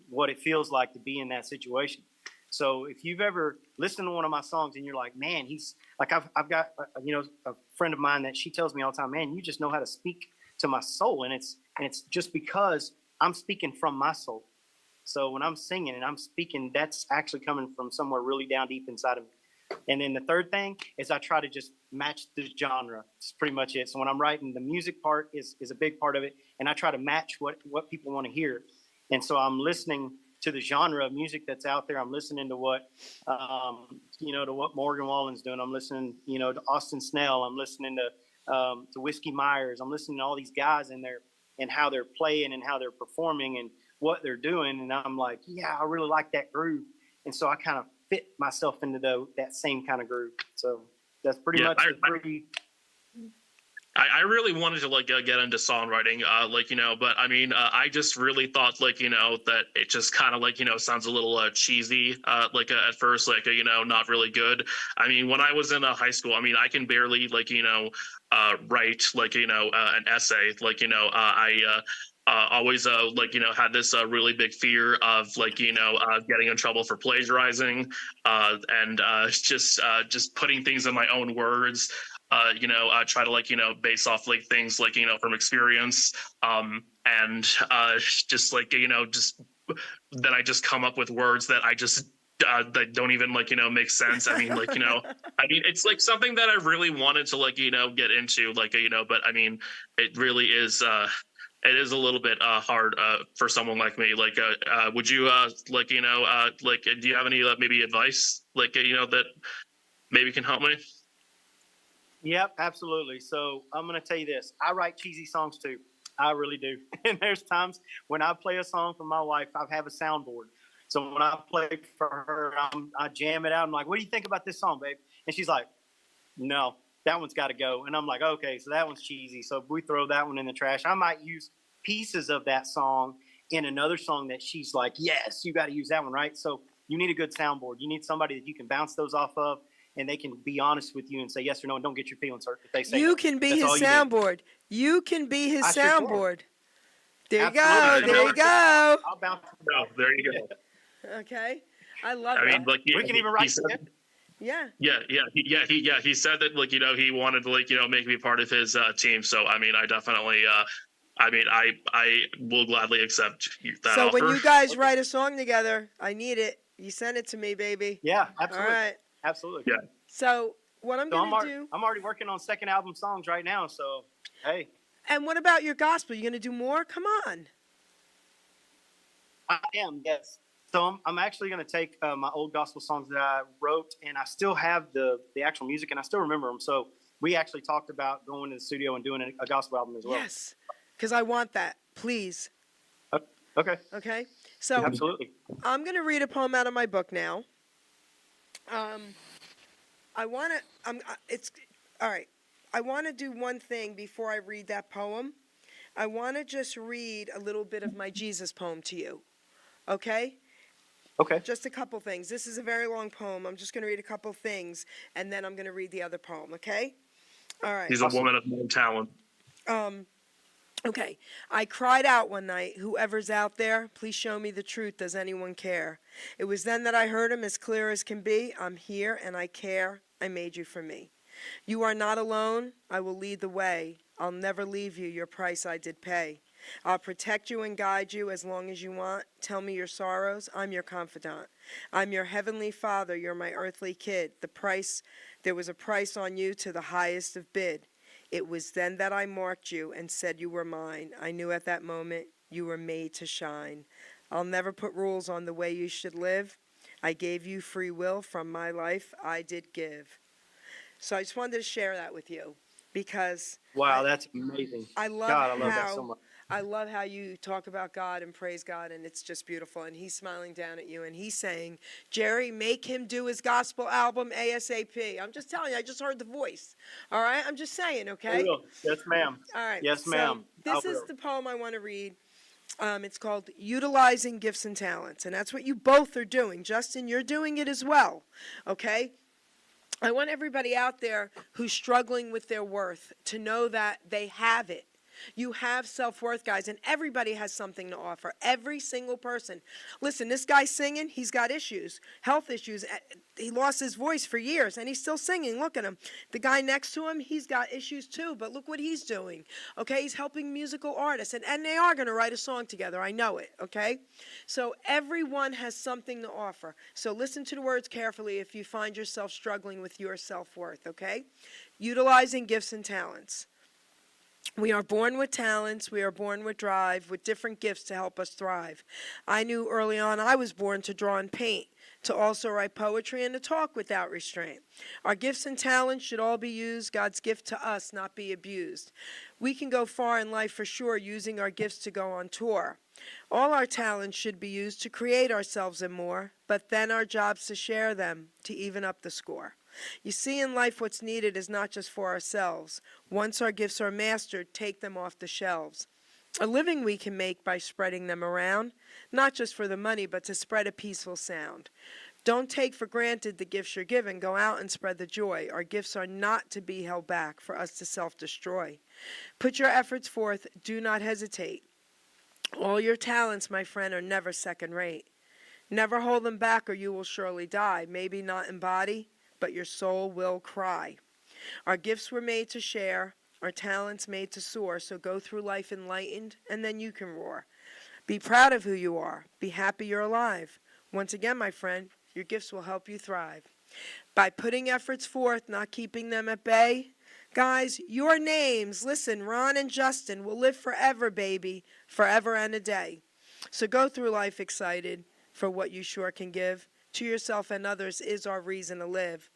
what it feels like to be in that situation. So if you've ever listened to one of my songs and you're like, man, he's like, I've got a friend of mine that she tells me all the time, man, you just know how to speak to my soul, and it's just because I'm speaking from my soul. So when I'm singing and I'm speaking, that's actually coming from somewhere really down deep inside of me. And then the third thing is I try to just match the genre. It's pretty much it. So when I'm writing, the music part is a big part of it. And I try to match what people want to hear. And so I'm listening to the genre of music that's out there. I'm listening to what, to what Morgan Wallen's doing. I'm listening, to Austin Snell. I'm listening to Whiskey Myers. I'm listening to all these guys in there and how they're playing and how they're performing and what they're doing. And I'm like, yeah, I really like that groove. And so I kind of fit myself into that same kind of groove. So that's pretty much the three. I really wanted to get into songwriting, but I mean, I just really thought that it just kind of sounds a little cheesy, at first, not really good. I mean, when I was in high school, I mean, I can barely write an essay. I always had this really big fear of getting in trouble for plagiarizing, and just putting things in my own words. Try to base off things from experience, and just then I just come up with words that I just that don't even make sense. I mean it's something that I really wanted to get into, but I mean it really is it is a little bit hard for someone like me. Like, would you like like do you have any maybe advice like that maybe can help me? Yep, absolutely. So I'm going to tell you this. I write cheesy songs too. I really do. And there's times when I play a song for my wife, I have a soundboard. So when I play for her, I jam it out. I'm like, what do you think about this song, babe? And she's like, no, that one's got to go. And I'm like, okay, so that one's cheesy. So we throw that one in the trash. I might use pieces of that song in another song that she's like, yes, you got to use that one, right? So you need a good soundboard. You need somebody that you can bounce those off of, and they can be honest with you and say yes or no, and don't get your feelings hurt if they say You no. can be That's all his you need. soundboard. You can be his I sure can. soundboard. There you go. Absolutely. There you go. I'll bounce. No, there you go. Okay. I love I that. mean, like We can even write he said, it. Yeah. He said that like he wanted to like make me part of his team. So I mean, I definitely I will gladly accept that So offer. when you guys write a song together, I need it. You send it to me, baby. Yeah, absolutely. All right. Absolutely. Yeah. So what I'm So going to do. I'm already working on second album songs right now. So, hey, And what about your gospel? You going to do more? Come on. I am, yes. So I'm actually going to take my old gospel songs that I wrote, and I still have the actual music, and I still remember them. So we actually talked about going to the studio and doing a gospel album as well. Yes. Because I want that. Please. Okay. Okay. So Absolutely. I'm going to read a poem out of my book now. I want to, it's, all right. I want to do one thing before I read that poem. I want to just read a little bit of my Jesus poem to you. Okay? Okay. Just a couple things. This is a very long poem. I'm just going to read a couple things, and then I'm going to read the other poem, okay? All right. He's a woman of no talent. Okay. I cried out one night, whoever's out there, please show me the truth. Does anyone care? It was then that I heard him as clear as can be. I'm here and I care. I made you for me. You are not alone. I will lead the way. I'll never leave you. Your price I did pay. I'll protect you and guide you as long as you want. Tell me your sorrows. I'm your confidant. I'm your heavenly father. You're my earthly kid. There was a price on you to the highest of bid. It was then that I marked you and said you were mine. I knew at that moment you were made to shine. I'll never put rules on the way you should live. I gave you free will from my life I did give. So I just wanted to share that with you because Wow, that's amazing. I love God, I love that so much. I love how you talk about God and praise God, and it's just beautiful. And he's smiling down at you, and he's saying, Jerry, make him do his gospel album ASAP. I'm just telling you, I just heard the voice. All right? I'm just saying, okay? I will. Yes, ma'am. All right. Yes, ma'am. So this is the poem I want to read. It's called Utilizing Gifts and Talents, and that's what you both are doing. Justin, you're doing it as well, okay? I want everybody out there who's struggling with their worth to know that they have it. You have self-worth, guys, and everybody has something to offer. Every single person. Listen, this guy's singing. He's got issues, health issues. He lost his voice for years, and he's still singing. Look at him. The guy next to him, he's got issues too, but look what he's doing. Okay, he's helping musical artists, and they are going to write a song together. I know it, okay? So everyone has something to offer. So listen to the words carefully if you find yourself struggling with your self-worth, okay? Utilizing gifts and talents. We are born with talents, we are born with drive, with different gifts to help us thrive. I knew early on I was born to draw and paint, to also write poetry and to talk without restraint. Our gifts and talents should all be used, God's gift to us, not be abused. We can go far in life for sure, using our gifts to go on tour. All our talents should be used to create ourselves and more, but then our job's to share them, to even up the score. You see, in life, what's needed is not just for ourselves. Once our gifts are mastered, take them off the shelves. A living we can make by spreading them around, not just for the money, but to spread a peaceful sound. Don't take for granted the gifts you're given. Go out and spread the joy. Our gifts are not to be held back for us to self-destroy. Put your efforts forth. Do not hesitate. All your talents, my friend, are never second-rate. Never hold them back or you will surely die. Maybe not in body, but your soul will cry. Our gifts were made to share, our talents made to soar, so go through life enlightened, and then you can roar. Be proud of who you are. Be happy you're alive. Once again, my friend, your gifts will help you thrive. By putting efforts forth, not keeping them at bay, Guys, your names, listen, Ron and Justin, will live forever, baby, forever and a day. So go through life excited for what you sure can give. To yourself and others is our reason to live.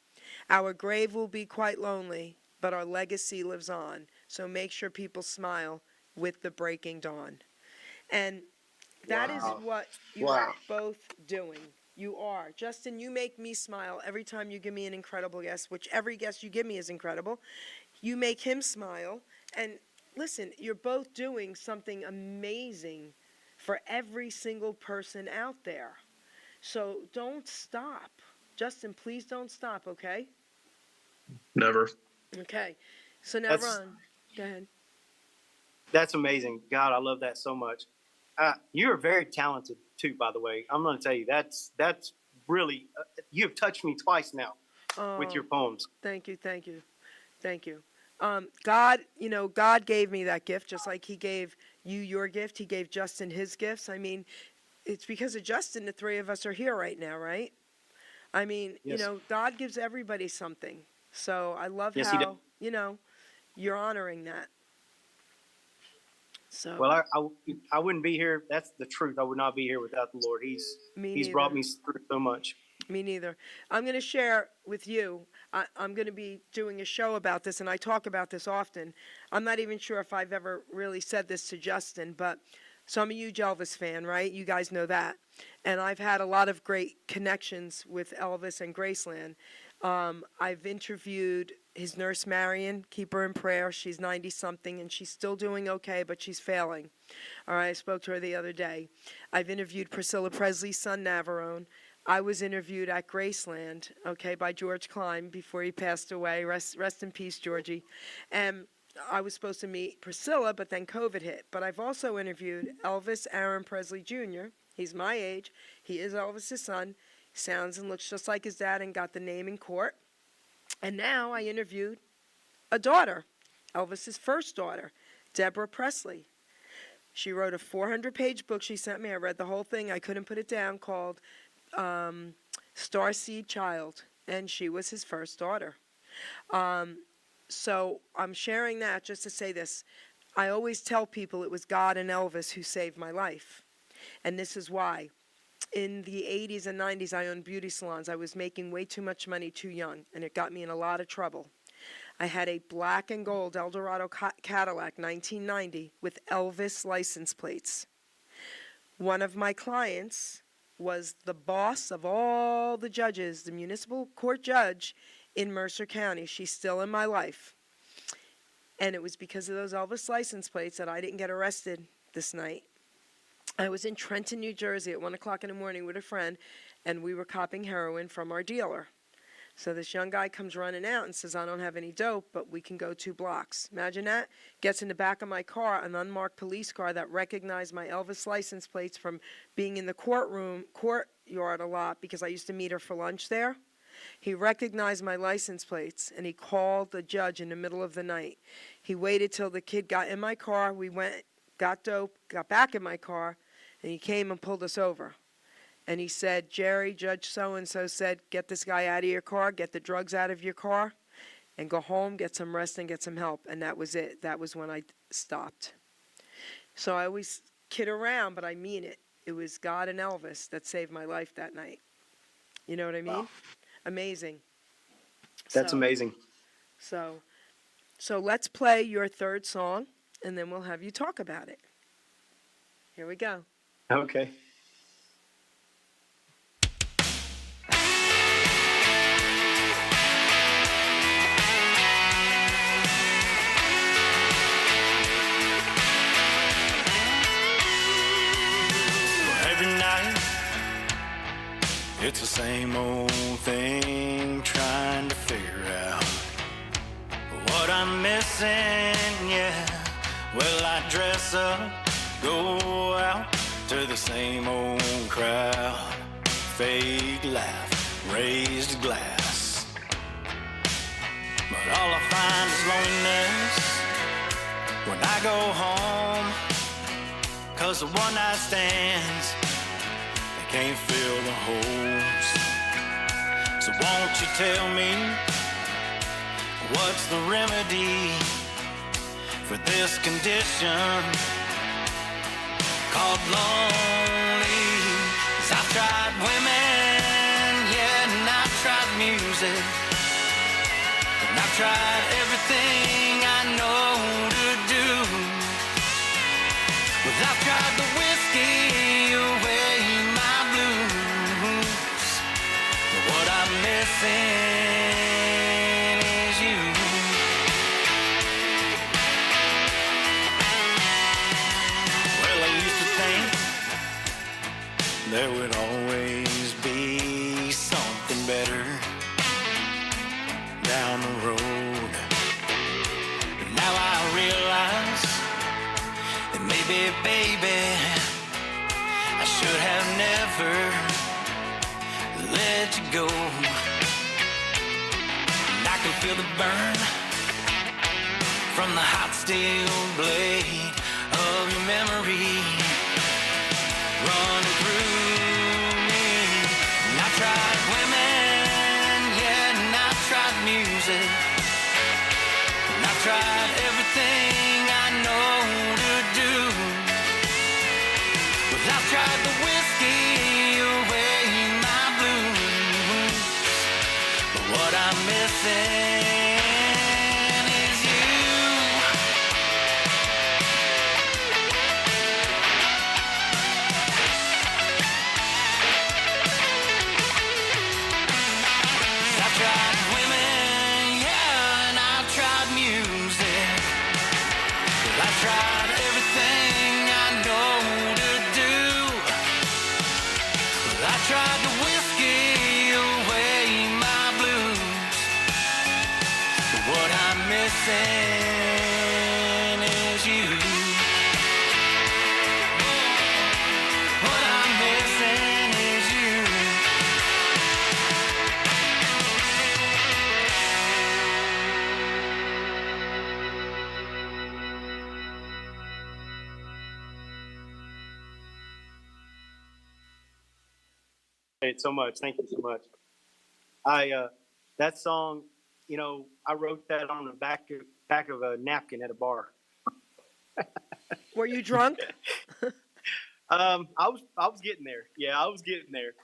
Our grave will be quite lonely, but our legacy lives on. So make sure people smile with the breaking dawn. And that is what you are both doing. You are. Justin, you make me smile every time you give me an incredible guest, which every guest you give me is incredible. You make him smile. And listen, you're both doing something amazing for every single person out there. So don't stop. Justin, please don't stop, okay? Never. Okay. So now, Ron, go ahead. That's amazing. God, I love that so much. You're very talented too, by the way. I'm going to tell you, that's really, you have touched me twice now with your poems. Thank you. God gave me that gift, just like he gave you your gift. He gave Justin his gifts. I mean, it's because of Justin the three of us are here right now, right? I mean, Yes. God gives everybody something. So I love Yes, he how, you're honoring that. So Well, I wouldn't be here. That's the truth. I would not be here without the Lord. He's brought me through so much. Me neither. I'm going to share with you. I'm going to be doing a show about this, and I talk about this often. I'm not even sure if I've ever really said this to Justin, but so I'm a huge Elvis fan, right? You guys know that. And I've had a lot of great connections with Elvis and Graceland. I've interviewed his nurse, Marion. Keep her in prayer. She's 90-something, and she's still doing okay, but she's failing. All right, I spoke to her the other day. I've interviewed Priscilla Presley's son, Navarone. I was interviewed at Graceland, okay, by George Klein before he passed away. Rest in peace, Georgie. And I was supposed to meet Priscilla, but then COVID hit. But I've also interviewed Elvis Aaron Presley Jr. He's my age. He is Elvis's son. Sounds and looks just like his dad and got the name in court. And now I interviewed a daughter, Elvis's first daughter, Deborah Presley. She wrote a 400-page book she sent me. I read the whole thing. I couldn't put it down, called Starseed Child, and she was his first daughter. So I'm sharing that just to say this. I always tell people it was God and Elvis who saved my life, and this is why. In the 80s and 90s, I owned beauty salons. I was making way too much money too young, and it got me in a lot of trouble. I had a black and gold Eldorado Cadillac 1990 with Elvis license plates. One of my clients was the boss of all the judges, the municipal court judge in Mercer County. She's still in my life. And it was because of those Elvis license plates that I didn't get arrested this night. I was in Trenton, New Jersey at 1 o'clock in the morning with a friend, and we were copping heroin from our dealer. So this young guy comes running out and says, I don't have any dope, but we can go 2 blocks. Imagine that. Gets in the back of my car, an unmarked police car that recognized my Elvis license plates from being in the courtyard a lot because I used to meet her for lunch there. He recognized my license plates, and he called the judge in the middle of the night. He waited till the kid got in my car. We went, got dope, got back in my car, and he came and pulled us over. And he said, Jerry, Judge so-and-so said, get this guy out of your car, get the drugs out of your car, and go home, get some rest, and get some help. And that was it. That was when I stopped. So I always kid around, but I mean it. It was God and Elvis that saved my life that night. You know what I mean? Wow. Amazing. That's amazing. So let's play your third song, and then we'll have you talk about it. Here we go. Okay. Every night, it's the same old thing, trying to figure out what I'm missing, yeah. Well, I dress up, go out to the same old crowd, fake laugh, raised glass. But all I find is loneliness when I go home, 'cause the one night stands, they can't fill the holes. So won't you tell me What's the remedy for this condition called lonely? 'Cause I've tried women, yeah, and I've tried music, and I've tried everything I know to do. Well, I've tried the whiskey away my blues, but what I'm missing is you. Well, I used to think there would always be something better down the road, but now I realize that maybe, baby, I should have never let you go. And I can feel the burn from the hot steel blade of your memory running through me. And I tried women, yeah, and I tried music, and I tried everything I know to do. Well, I've tried the whiskey away my blues, but what I'm missing is you. I've tried women, yeah, and I've tried music. Well, I've tried everything I know to do. Well, I tried the whiskey away my blues, but what I'm missing is you. What I'm missing is you. It so much. Thank you so much. That song, you know, I wrote that on the back of a napkin at a bar. Were you drunk? I was getting there. Yeah, I was getting there.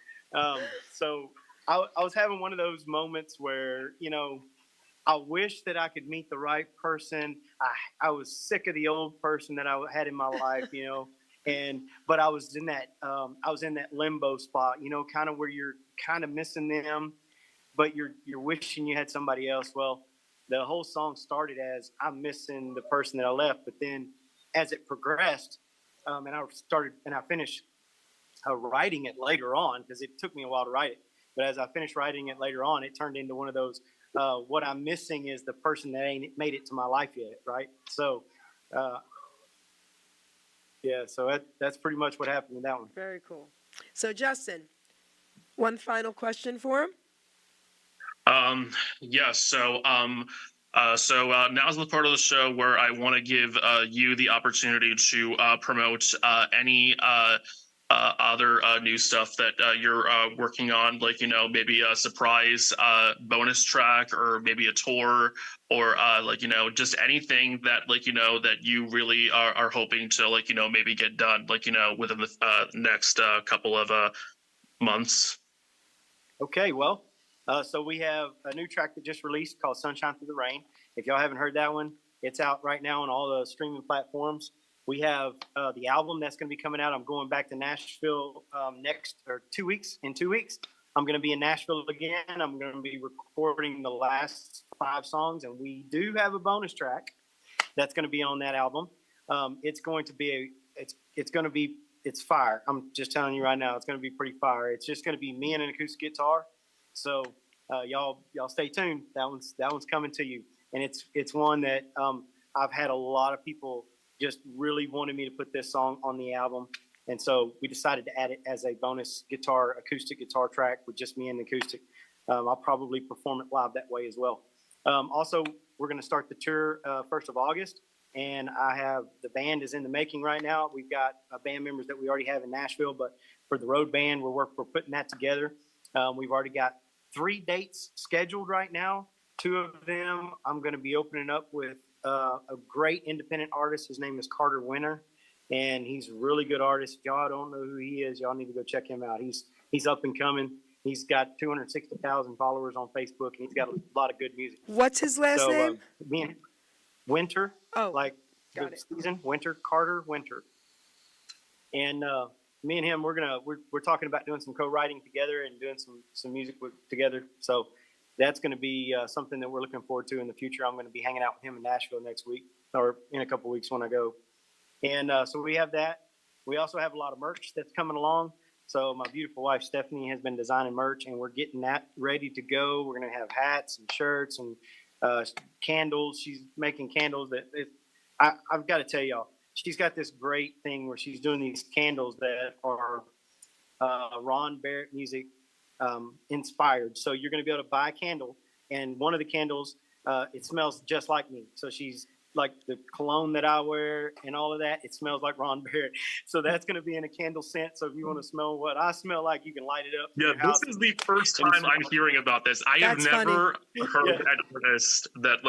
So I was having one of those moments where, you know, I wish that I could meet the right person. I was sick of the old person that I had in my life, you know, but I was in that limbo spot, you know, kind of where you're kind of missing them, but you're wishing you had somebody else. Well, the whole song started as I'm missing the person that I left, but then as it progressed, and I finished writing it later on, because it took me a while to write it. But as I finished writing it later on, it turned into one of those, what I'm missing is the person that ain't made it to my life yet, right? So, yeah, so that's pretty much what happened with that one. Very cool. So, Justin, one final question for him. Yes. So now's the part of the show where I want to give you the opportunity to promote any other new stuff that you're working on, like, you know, maybe a surprise bonus track, or maybe a tour, or like, you know, just anything that, like, you know, that you really are hoping to, like, you know, maybe get done, like, you know, within the next couple of months. Okay, well, so we have a new track that just released called Sunshine Through the Rain. If y'all haven't heard that one, it's out right now on all the streaming platforms. We have the album that's going to be coming out. I'm going back to Nashville in 2 weeks. In 2 weeks, I'm going to be in Nashville again. I'm going to be recording the last 5 songs, and we do have a bonus track that's going to be on that album. It's going to be it's fire. I'm just telling you right now, it's going to be pretty fire. It's just going to be me and an acoustic guitar. So y'all stay tuned. That one's coming to you, and it's one that I've had a lot of people just really wanted me to put this song on the album, and so we decided to add it as a bonus acoustic guitar track with just me and the acoustic. I'll probably perform it live that way as well. Also, we're going to start the tour 1st of August, and the band is in the making right now. We've got band members that we already have in Nashville, but for the road band, we're putting that together. We've already got 3 dates scheduled right now, two of them I'm going to be opening up with a great independent artist. His name is Carter Winter, and he's a really good artist. If y'all don't know who he is, y'all need to go check him out. He's up and coming. He's got 260,000 followers on Facebook, and he's got a lot of good music. What's his last name? Me and Winter, Oh, like got the it. season, Winter, Carter Winter. And me and him, we're talking about doing some co-writing together and doing some music together. So that's going to be something that we're looking forward to in the future. I'm going to be hanging out with him in Nashville next week, or in a couple of weeks when I go. And so we have that. We also have a lot of merch that's coming along. So my beautiful wife, Stephanie, has been designing merch, and we're getting that ready to go. We're going to have hats and shirts and candles. She's making candles I've got to tell y'all, she's got this great thing where she's doing these candles that are Ron Barrett music inspired. So you're going to be able to buy a candle, and one of the candles, it smells just like me. So she's like the cologne that I wear and all of that, it smells like Ron Barrett. So that's going to be in a candle scent. So if you want to smell what I smell like, you can light it up. Yeah, this is the first time I'm hearing about this. I have That's never heard Yeah. an artist that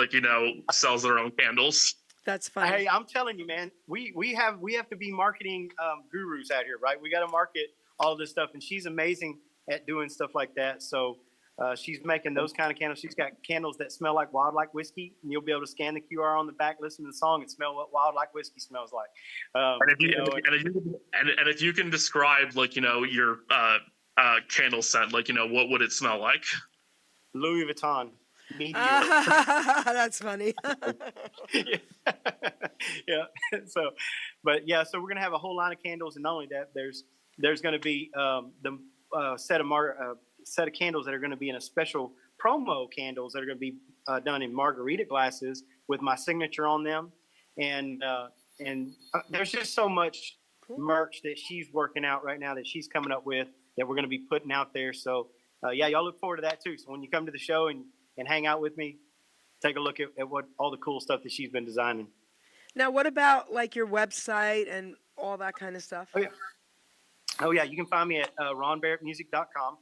sells their own candles. That's funny. Hey, I'm telling you, man, we have to be marketing gurus out here, right? We got to market all of this stuff, and she's amazing at doing stuff like that. So she's making those kind of candles. She's got candles that smell like Wild Like Whiskey, and you'll be able to scan the QR on the back, listen to the song, and smell what Wild Like Whiskey smells like. If you can describe your candle scent, what would it smell like? Louis Vuitton. Meteor. That's funny. Yeah. So we're gonna have a whole line of candles, and not only that, there's gonna be the set of candles that are gonna be in a special promo candles that are gonna be done in margarita glasses with my signature on them, and there's just so much merch that she's working out right now that she's coming up with that we're gonna be putting out there. So y'all look forward to that too. So when you come to the show and hang out with me, take a look at what all the cool stuff that she's been designing. Now, what about like your website and all that kind of stuff? Oh yeah, you can find me at ronbarrettmusic.com.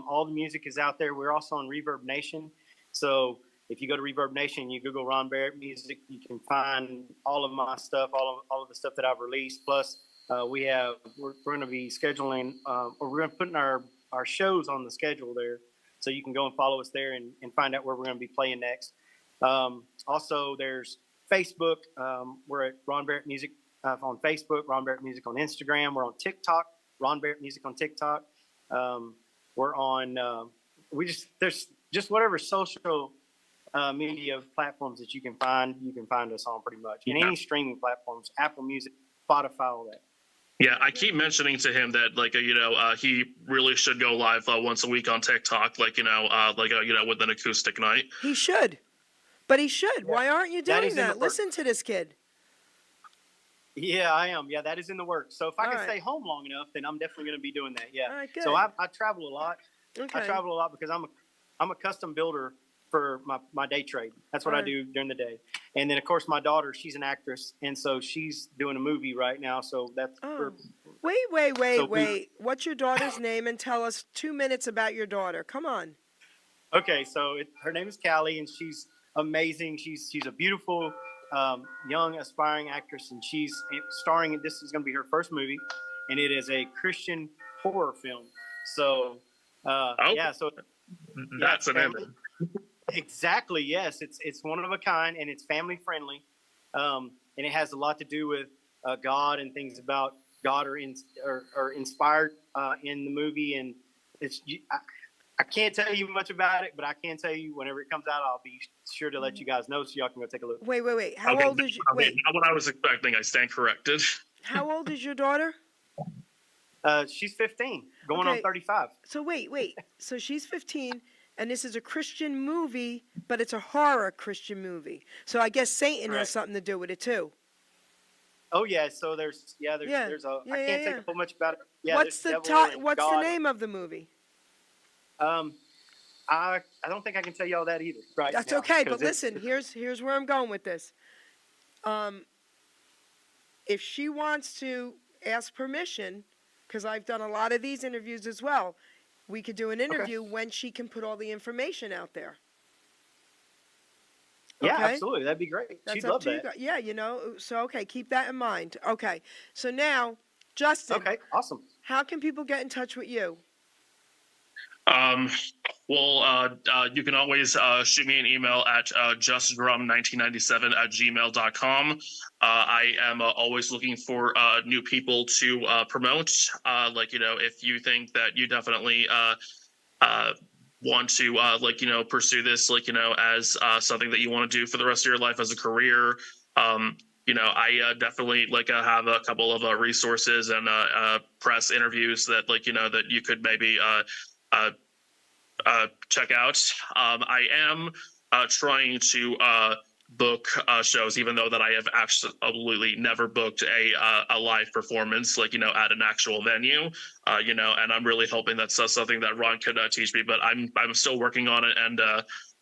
All the music is out there. We're also on Reverb Nation. So if you go to Reverb Nation, you Google Ron Barrett Music, you can find all of my stuff, all of the stuff that I've released. Plus, we're going to be scheduling, or we're going to put our shows on the schedule there. So you can go and follow us there and find out where we're going to be playing next. Also, there's Facebook. We're at Ron Barrett Music on Facebook, Ron Barrett Music on Instagram. We're on TikTok, Ron Barrett Music on TikTok. We're on, there's just whatever social media platforms that you can find us on pretty much. And any streaming platforms, Apple Music, Spotify, all that. Yeah, I keep mentioning to him that he really should go live once a week on TikTok, with an acoustic night. He should, but he should. Yeah. Why aren't you doing that? Listen to this kid. Yeah, I am. Yeah, that is in the works. So if I can stay home long enough, then I'm definitely going to be doing that. Yeah. All right, good. So I travel a lot. Okay. I travel a lot because I'm a custom builder for my day trade. That's what I do during the day. And then, of course, my daughter, she's an actress, and so she's doing a movie right now. So that's Wait. What's your daughter's name? And tell us 2 minutes about your daughter. Come on. Okay, so her name is Callie, and she's amazing. She's a beautiful, young, aspiring actress, and she's starring. This is going to be her first movie, and it is a Christian horror film. So, so that's amazing. Exactly. Yes, it's one of a kind, and it's family friendly, and it has a lot to do with God and things about God are inspired in the movie. And I can't tell you much about it, but I can tell you whenever it comes out, I'll be sure to let you guys know so y'all can go take a look. Wait. How old is you? Wait. Not what I was expecting. I stand corrected. How old is your daughter? She's 15, going on 35. So wait. So she's 15. And this is a Christian movie, but it's a horror Christian movie. So I guess Satan has something to do with it too. Oh yeah, so there's I can't say too much about it. Yeah, what's the name of the movie? I don't think I can tell you all that either. Right. That's now, okay, but listen, here's where I'm going with this. If she wants to ask permission, because I've done a lot of these interviews as well. We could do an interview when she can put all the information out there. Yeah, Okay? absolutely. That'd be great. That's She'd up love to you. that. Yeah, so okay, keep that in mind. Okay. So now, Justin, Okay, awesome. how can people get in touch with you? Um, you can always shoot me an email at justdrum1997@gmail.com. I am always looking for new people to promote. If you think that you definitely uh, want to pursue this as something that you want to do for the rest of your life as a career, I definitely have a couple of resources and press interviews that that you could maybe uh, check out. I am trying to book shows, even though that I have absolutely never booked a live performance, at an actual venue. And I'm really hoping that's something that Ron could teach me. But I'm still working on it, and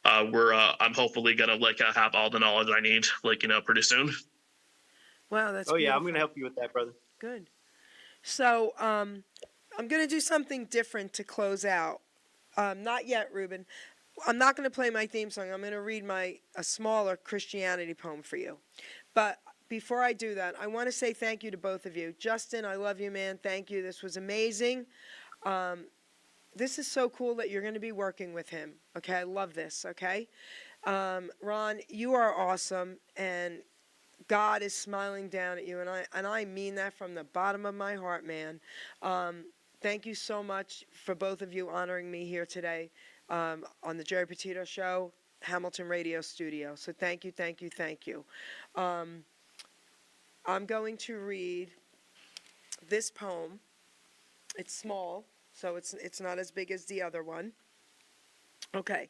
I'm hopefully gonna have all the knowledge I need, pretty soon. Wow, that's Oh yeah, beautiful. I'm gonna help you with that, brother. Good. So, I'm going to do something different to close out. Not yet, Ruben. I'm not going to play my theme song. I'm going to read a smaller Christianity poem for you. But before I do that, I want to say thank you to both of you. Justin, I love you, man. Thank you. This was amazing. This is so cool that you're going to be working with him. Okay, I love this. Okay, Ron, you are awesome, and God is smiling down at you, and I mean that from the bottom of my heart, man. Thank you so much for both of you honoring me here today on the Geri Petito Show, Hamilton Radio Studio. So thank you, thank you, thank you. I'm going to read this poem. It's small, so it's not as big as the other one. Okay.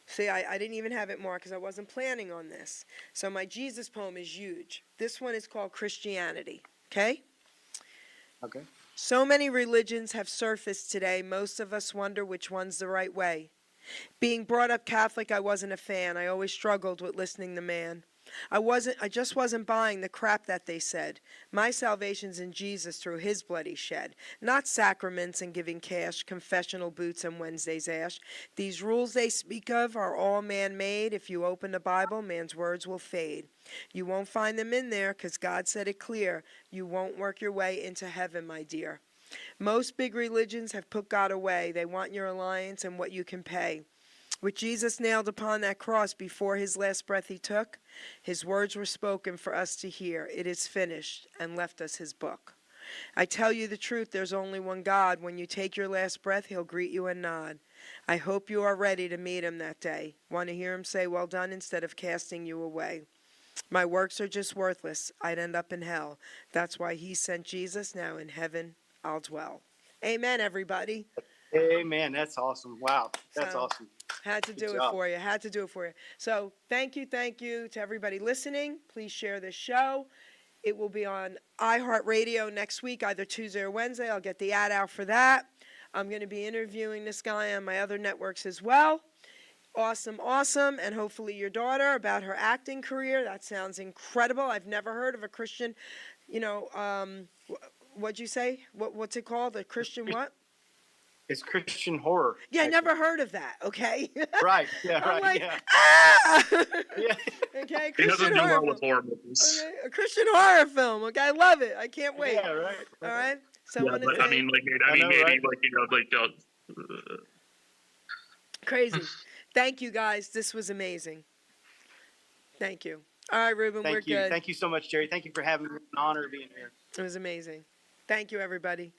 See, I didn't even have it marked because I wasn't planning on this. So my Jesus poem is huge. This one is called Christianity. Okay? Okay. So many religions have surfaced today. Most of us wonder which one's the right way. Being brought up Catholic, I wasn't a fan. I always struggled with listening to man. I just wasn't buying the crap that they said. My salvation's in Jesus through his blood he shed. Not sacraments and giving cash, confessional boots and Wednesday's ash. These rules they speak of are all man-made. If you open the Bible, man's words will fade. You won't find them in there because God said it clear. You won't work your way into heaven, my dear. Most big religions have put God away. They want your alliance and what you can pay. With Jesus nailed upon that cross before his last breath he took, his words were spoken for us to hear. It is finished, and left us his book. I tell you the truth, there's only one God. When you take your last breath, he'll greet you and nod. I hope you are ready to meet him that day. Want to hear him say, well done, instead of casting you away. My works are just worthless. I'd end up in hell. That's why he sent Jesus. Now in heaven I'll dwell. Amen, everybody. Amen. That's awesome. Wow, that's So, awesome. Had to Good do it job. for you. Had to do it for you. So thank you to everybody listening. Please share this show. It will be on iHeartRadio next week, either Tuesday or Wednesday. I'll get the ad out for that. I'm going to be interviewing this guy on my other networks as well. Awesome, awesome. And hopefully your daughter about her acting career. That sounds incredible. I've never heard of a Christian, what'd you say? What's it called? A Christian what? It's Christian horror. Yeah, I actually. never heard of that, okay? Right. Yeah. I'm Right. like, yeah. ah! Yeah. Okay, He doesn't Christian do horror well with film. horror movies. Okay, a Christian horror film. Okay, I love it. I can't wait. Yeah. Right. All right. So I Yeah, want to but I thank. mean, I know, maybe right? Crazy. Thank you guys. This was amazing. Thank you. All right, Ruben, we're Thank you. good. Thank you so much, Jerry. Thank you for having me. It's an honor being here. It was amazing. Thank you, everybody.